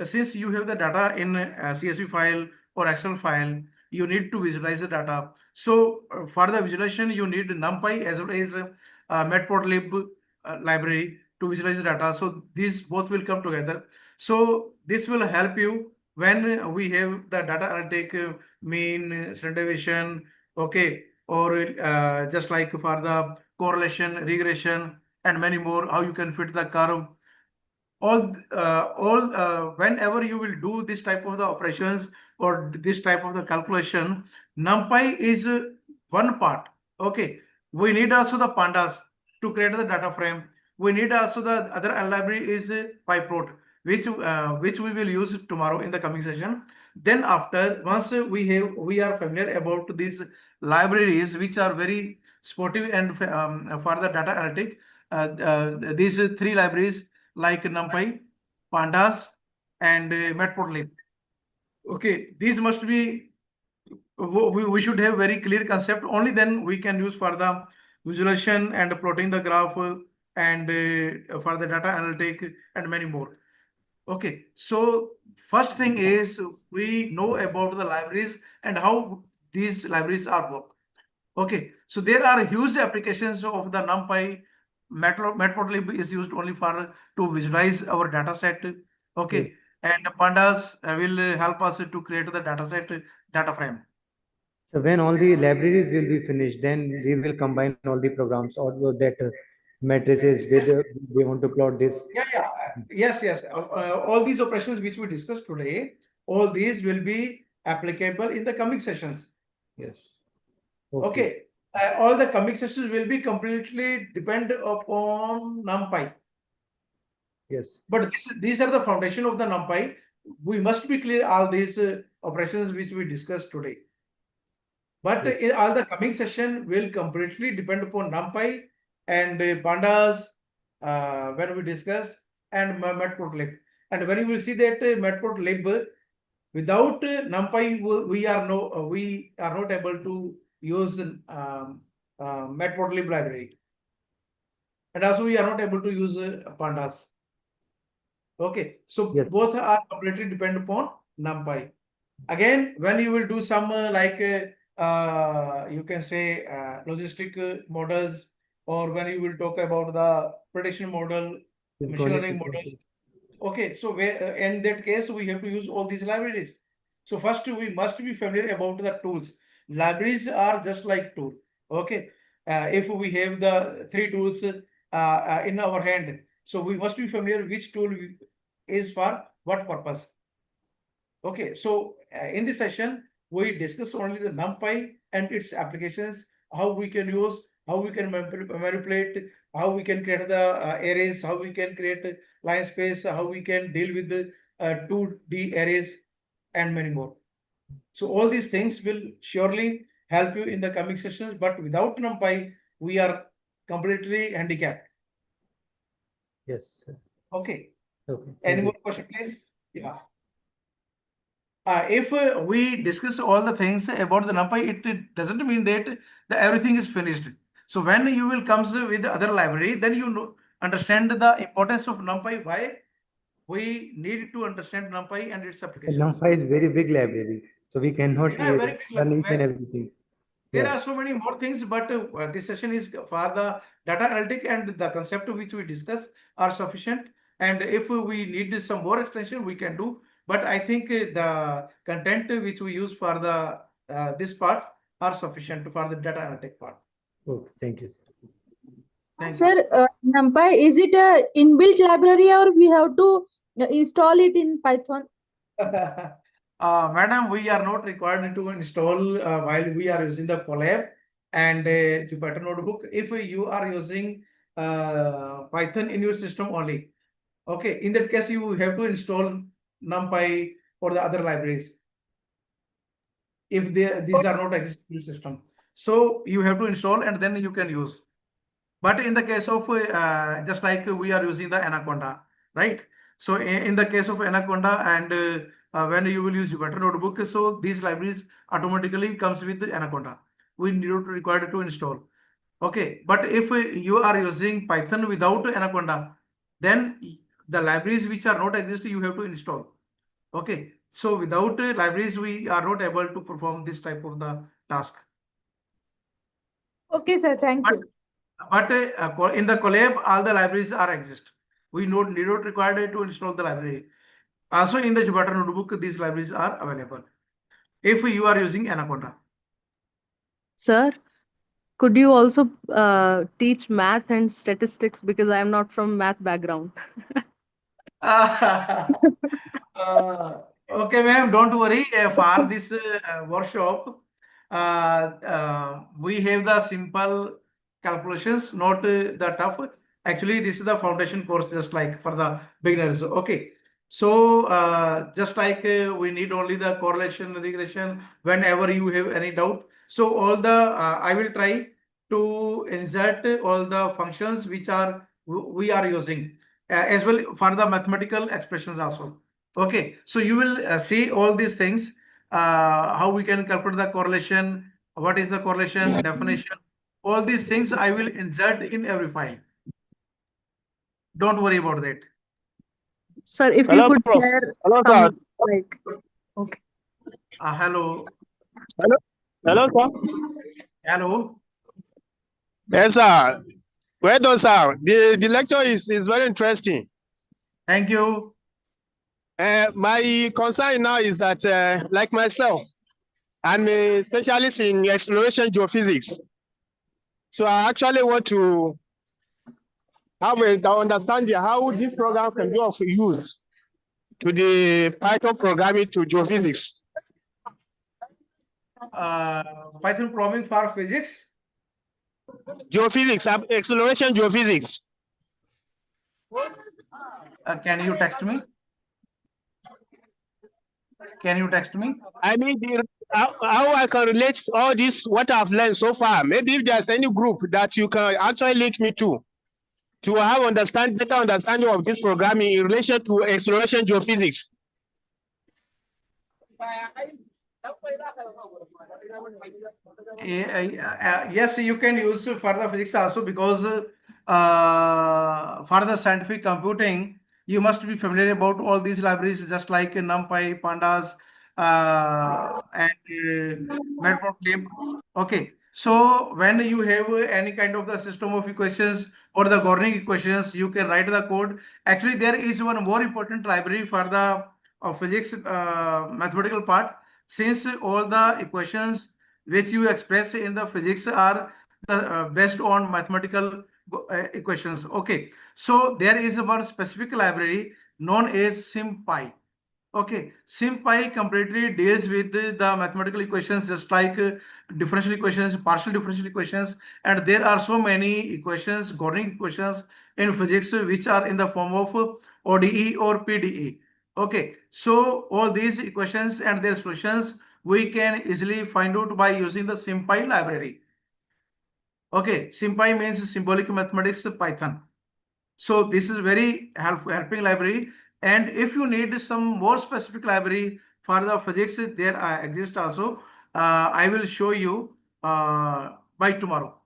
Speaker 1: since you have the data in CSV file or Excel file, you need to visualize the data. So for the visualization, you need NumPy as well as Matplotlib library to visualize the data. So these both will come together. So this will help you when we have the data analytic mean, standard deviation, okay, or just like for the correlation, regression, and many more, how you can fit the curve, whenever you will do this type of the operations or this type of the calculation, NumPy is one part. Okay, we need also the pandas to create the data frame. We need also the other library is PyProt, which we will use tomorrow in the coming session. Then after once we are familiar about these libraries which are very supportive and for the data analytic, these three libraries like NumPy, Pandas, and Matplotlib. Okay, these must be, we should have very clear concept. Only then we can use for the visualization and plotting the graph and for the data analytic and many more. Okay, so first thing is we know about the libraries and how these libraries are work. Okay, so there are huge applications of the NumPy. Matplotlib is used only for to visualize our data set. Okay, and pandas will help us to create the data set data frame.
Speaker 6: So when all the libraries will be finished, then we will combine all the programs or that matrices with we want to plot this.
Speaker 1: Yes. All these operations which we discussed today, all these will be applicable in the coming sessions.
Speaker 6: Yes.
Speaker 1: Okay. All the coming sessions will be completely depend upon NumPy.
Speaker 6: Yes.
Speaker 1: But these are the foundation of the NumPy. We must be clear all these operations which we discussed today. But
Speaker 6: Yes.
Speaker 1: in all the coming session will completely depend upon NumPy and pandas when we discuss and Matplotlib. And when you will see that Matplotlib without NumPy we are not able to use Matplotlib library, and also we are not able to use pandas. Okay, so
Speaker 6: Yes.
Speaker 1: both are completely depend upon NumPy. Again, when you will do some you can say logistic models, or when you will talk about the prediction model, machine learning model. Okay, so in that case we have to use all these libraries. So first we must be familiar about the tools. Libraries are just like tool. Okay, if we have the three tools in our hand, so we must be familiar which tool is for what purpose. Okay, so in this session we discuss only the NumPy and its applications how we can use, how we can manipulate, how we can create the arrays, how we can create line space, how we can deal with the 2D arrays, and many more. So all these things will surely help you in the coming sessions, but without NumPy, we are completely handicapped.
Speaker 6: Yes, sir.
Speaker 1: Okay.
Speaker 6: Okay.
Speaker 1: Any
Speaker 6: Thank
Speaker 1: more
Speaker 6: you.
Speaker 1: question, please? Yeah. If we discuss all the things about the NumPy, it doesn't mean that everything is finished. So when you will comes with the other library, then you know, understand the importance of NumPy, why we need to understand NumPy and its
Speaker 6: And
Speaker 1: application.
Speaker 6: NumPy is very big library, so we cannot
Speaker 1: Yeah, very big.
Speaker 6: learn each and everything.
Speaker 1: There
Speaker 6: Yeah.
Speaker 1: are so many more things, but this session is for the data analytic, and the concept which we discuss are sufficient. And if we need some more extension, we can do. But I think the content which we use for the this part are sufficient for the data analytic part.
Speaker 6: Okay. Thank you, sir.
Speaker 1: Thank you.
Speaker 3: Sir, NumPy, is it a inbuilt library or we have to install it in Python?
Speaker 1: Madam, we are not required to install while we are using the Colab and Jupyter Notebook. If you are using Python in your system only, okay, in that case, you have to install NumPy or the other libraries if these are not existing in your system. So you have to install and then you can use. But in the case of just like we are using the Anaconda, right? So in the case of Anaconda and when you will use Jupyter Notebook, so these libraries automatically comes with the Anaconda. We need to require to install. Okay, but if you are using Python without Anaconda, then the libraries which are not exist, you have to install. Okay, so without libraries, we are not able to perform this type of the task.
Speaker 3: Okay, sir. Thank
Speaker 1: But
Speaker 3: you.
Speaker 1: in the Colab, all the libraries are exist. We need not required to install the library. Also in the Jupyter Notebook, these libraries are available if you are using Anaconda.
Speaker 2: Sir, could you also teach math and statistics, because I am not from math background?
Speaker 1: Okay, ma'am, don't worry. For this workshop, we have the simple calculations, not the tough. Actually, this is the foundation course, just like for the beginners. Okay. So, just like we need only the correlation, regression, whenever you have any doubt. So, all the I will try to insert all the functions which are we are using as well for the mathematical expressions also. Okay, so you will see all these things, how we can calculate the correlation, what is the correlation definition, all these things I will insert in every file. Don't worry about that.
Speaker 2: Sir, if
Speaker 7: Hello,
Speaker 2: you could
Speaker 7: Prof.
Speaker 2: share
Speaker 7: Hello,
Speaker 2: some,
Speaker 7: sir.
Speaker 2: like, okay.
Speaker 1: Hello,
Speaker 7: Hello, hello, sir.
Speaker 1: hello.
Speaker 7: Yes, sir. Well done, sir. The lecture is very interesting.
Speaker 1: Thank you.
Speaker 7: My concern now is that, like myself, I'm a specialist in exploration geophysics. So I actually want to have an understanding how this program can be of use to the Python programming to geophysics.
Speaker 1: Python programming for physics.
Speaker 7: Geophysics, exploration geophysics.
Speaker 1: Can you text me? Can you text me?
Speaker 7: I mean, how I can relate all this, what I've learned so far. Maybe if there's any group that you can actually link me to have better understanding of this programming in relation to exploration geophysics.
Speaker 1: Yes, you can use for the physics also, because for the scientific computing, you must be familiar about all these libraries, just like NumPy, Pandas, and Matplotlib. Okay, so when you have any kind of the system of equations or the governing equations, you can write the code. Actually, there is one more important library for the physics mathematical part, since all the equations which you express in the physics are the based on mathematical equations. Okay, so there is one specific library known as SymPy. Okay, SimPy completely deals with the mathematical equations, just like differential equations, partial differential equations, and there are so many equations, governing equations in physics which are in the form of ODE or PDE. Okay, so all these equations and their solutions we can easily find out by using the SimPy library. Okay, SimPy means symbolic mathematics Python. So this is very helping library. And if you need some more specific library for the physics, there exist also. I will show you by tomorrow.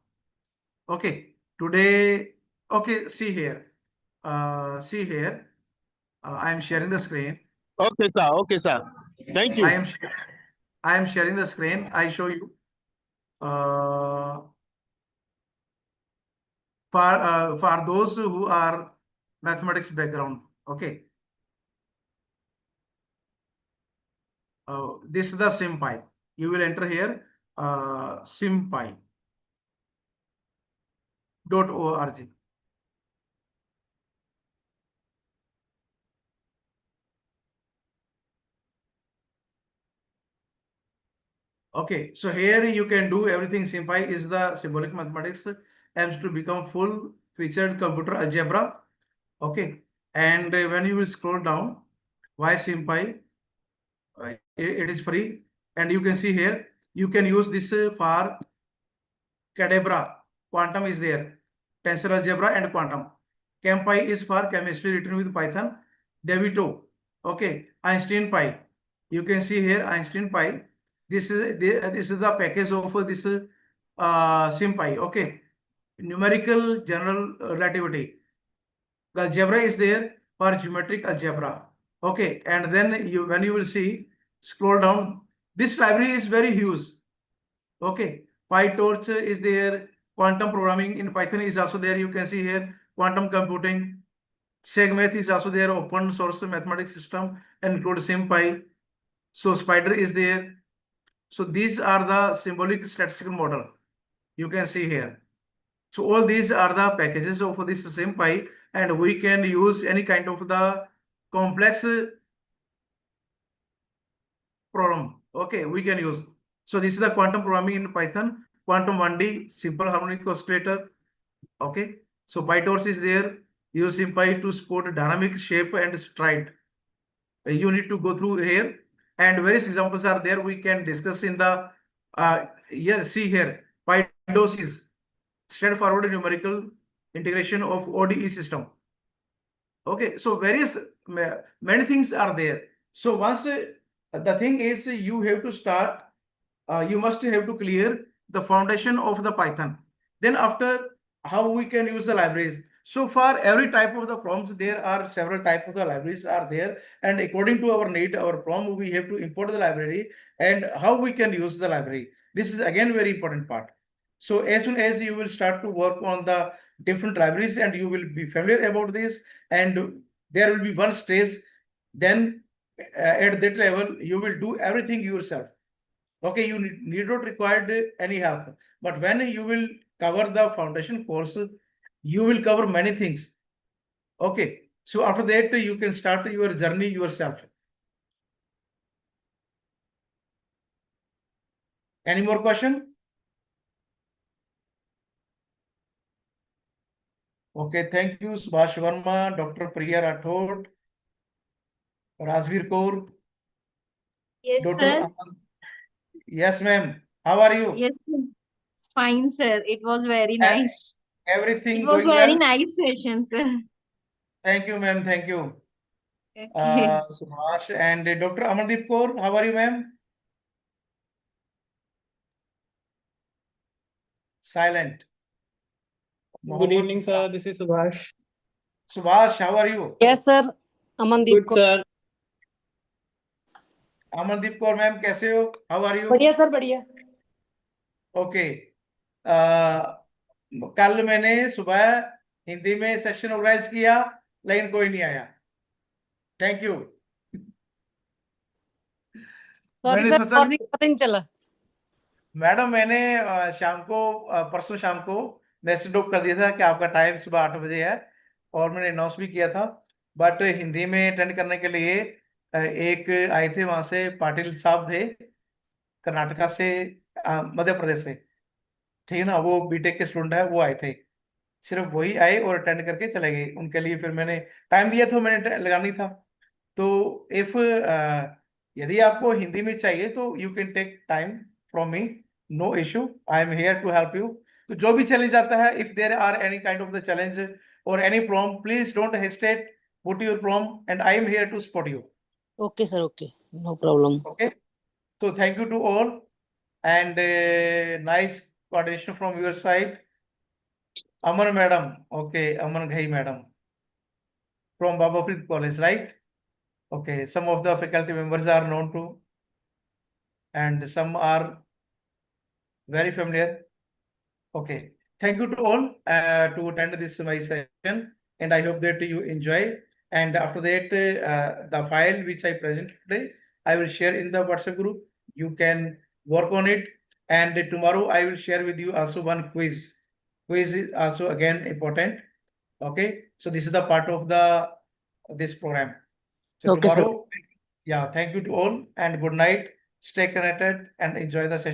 Speaker 1: Okay, today. Okay, see here. See here. I am sharing the screen.
Speaker 7: Okay, sir. Okay, sir. Thank you.
Speaker 1: I am sharing the screen. I show you. For those who are mathematics background. Okay. This is the SimPy. You will enter here simpy.org. Okay, so here you can do everything. SimPy is the symbolic mathematics aims to become full featured computer algebra. Okay, and when you will scroll down, why SimPy? It is free, and you can see here you can use this for Cadabra. Quantum is there. Tensor algebra and quantum. ChemPy is for chemistry written with Python. Devito. Okay. Einstein Pi. You can see here Einstein Pi. This is the package of this SimPy. Okay. Numerical general relativity. The algebra is there for geometric algebra. Okay. And then when you will see, scroll down. This library is very huge. Okay. PyTorch is there. Quantum programming in Python is also there. You can see here quantum computing. SegMath is also there. Open source mathematics system and include SimPy. So Spider is there. So these are the symbolic statistical model. You can see here. So all these are the packages of this SimPy, and we can use any kind of the complex problem. Okay, we can use. So this is the quantum programming in Python. Quantum 1D simple harmonic oscillator. Okay, so PyTorch is there. Use SimPy to support dynamic shape and stride. You need to go through here, and various examples are there. We can discuss in the yes. See here, PyDOS is straightforward numerical integration of ODE system. Okay, so various many things are there. So once the thing is you have to start, you must have to clear the foundation of the Python. Then after, how we can use the libraries. So for every type of the problems, there are several types of the libraries are there, and according to our need, our problem, we have to import the library and how we can use the library. This is again very important part. So as soon as you will start to work on the different libraries and you will be familiar about this, and there will be one stage, then at that level you will do everything yourself. Okay, you need not require any help. But when you will cover the foundation course, you will cover many things. Okay, so after that you can start your journey yourself. Any more question? Okay, thank you, Subhash Verma, Dr. Priya Rathod, Rajveer Kaur,
Speaker 8: Yes,
Speaker 1: Dr.
Speaker 8: sir.
Speaker 1: Aman. Yes, ma'am. How are you?
Speaker 8: Yes, sir. Fine, sir. It was very
Speaker 1: E-
Speaker 8: nice. It
Speaker 1: Everything
Speaker 8: was
Speaker 1: going
Speaker 8: very
Speaker 1: well?
Speaker 8: nice session, sir.
Speaker 1: Thank you, ma'am. Thank you.
Speaker 8: Okay.
Speaker 1: Subhash and Dr. Amandeep Kaur, how are you, ma'am? Silent.
Speaker 9: Good
Speaker 1: Mohammed
Speaker 9: evening, sir. This is Subhash.
Speaker 1: Subhash, how are you?
Speaker 10: Yes, sir. Amandeep
Speaker 9: Good, sir.
Speaker 1: Amandeep Kaur ma'am कैसे हो? How are you?
Speaker 10: बढ़िया sir बढ़िया.
Speaker 1: Okay. कल मैंने सुबह हिंदी में session organise किया, लेकिन कोई नहीं आया. Thank you.
Speaker 10: सॉरी
Speaker 1: मैंने
Speaker 10: सर,
Speaker 1: सोचा
Speaker 10: मॉर्निंग पता नहीं चला.
Speaker 1: मैडम, मैंने शाम को परसों शाम को मैसेज ड्रॉप कर दिया था कि आपका टाइम सुबह 8 बजे है, और मैंने अनाउंस भी किया था, बट हिंदी में अटेंड करने के लिए एक आए थे वहां से, पाटिल साहब थे कर्नाटका से, मध्य प्रदेश से, ठीक है ना, वो बीटेक के स्टूडेंट है, वो आए थे, सिर्फ वही आए और अटेंड करके चले गए। उनके लिए फिर मैंने टाइम दिया था, मैंने लगानी था। तो इफ यदि आपको हिंदी में चाहिए तो you can take time from me, no issue, I am here to help you. तो जो भी चैलेंज आता है, if there are any kind of the challenge or any problem, please don't hesitate, put your problem and I am here to support you.
Speaker 10: Okay, sir. Okay. No problem.
Speaker 1: Okay, so thank you to all, and nice coordination from your side. Aman madam, okay, Aman Ghai madam from Baba Farid College, right? Okay, some of the faculty members are known to, and some are very familiar. Okay, thank you to all to attend this my session, and I hope that you enjoy. And after that, the file which I present today, I will share in the WhatsApp group. You can work on it, and tomorrow I will share with you also one quiz. Quiz is also again important. Okay, so this is the part of the this program. So
Speaker 10: Okay, sir.
Speaker 1: tomorrow, yeah, thank you to all, and good night. Stay connected and enjoy the session.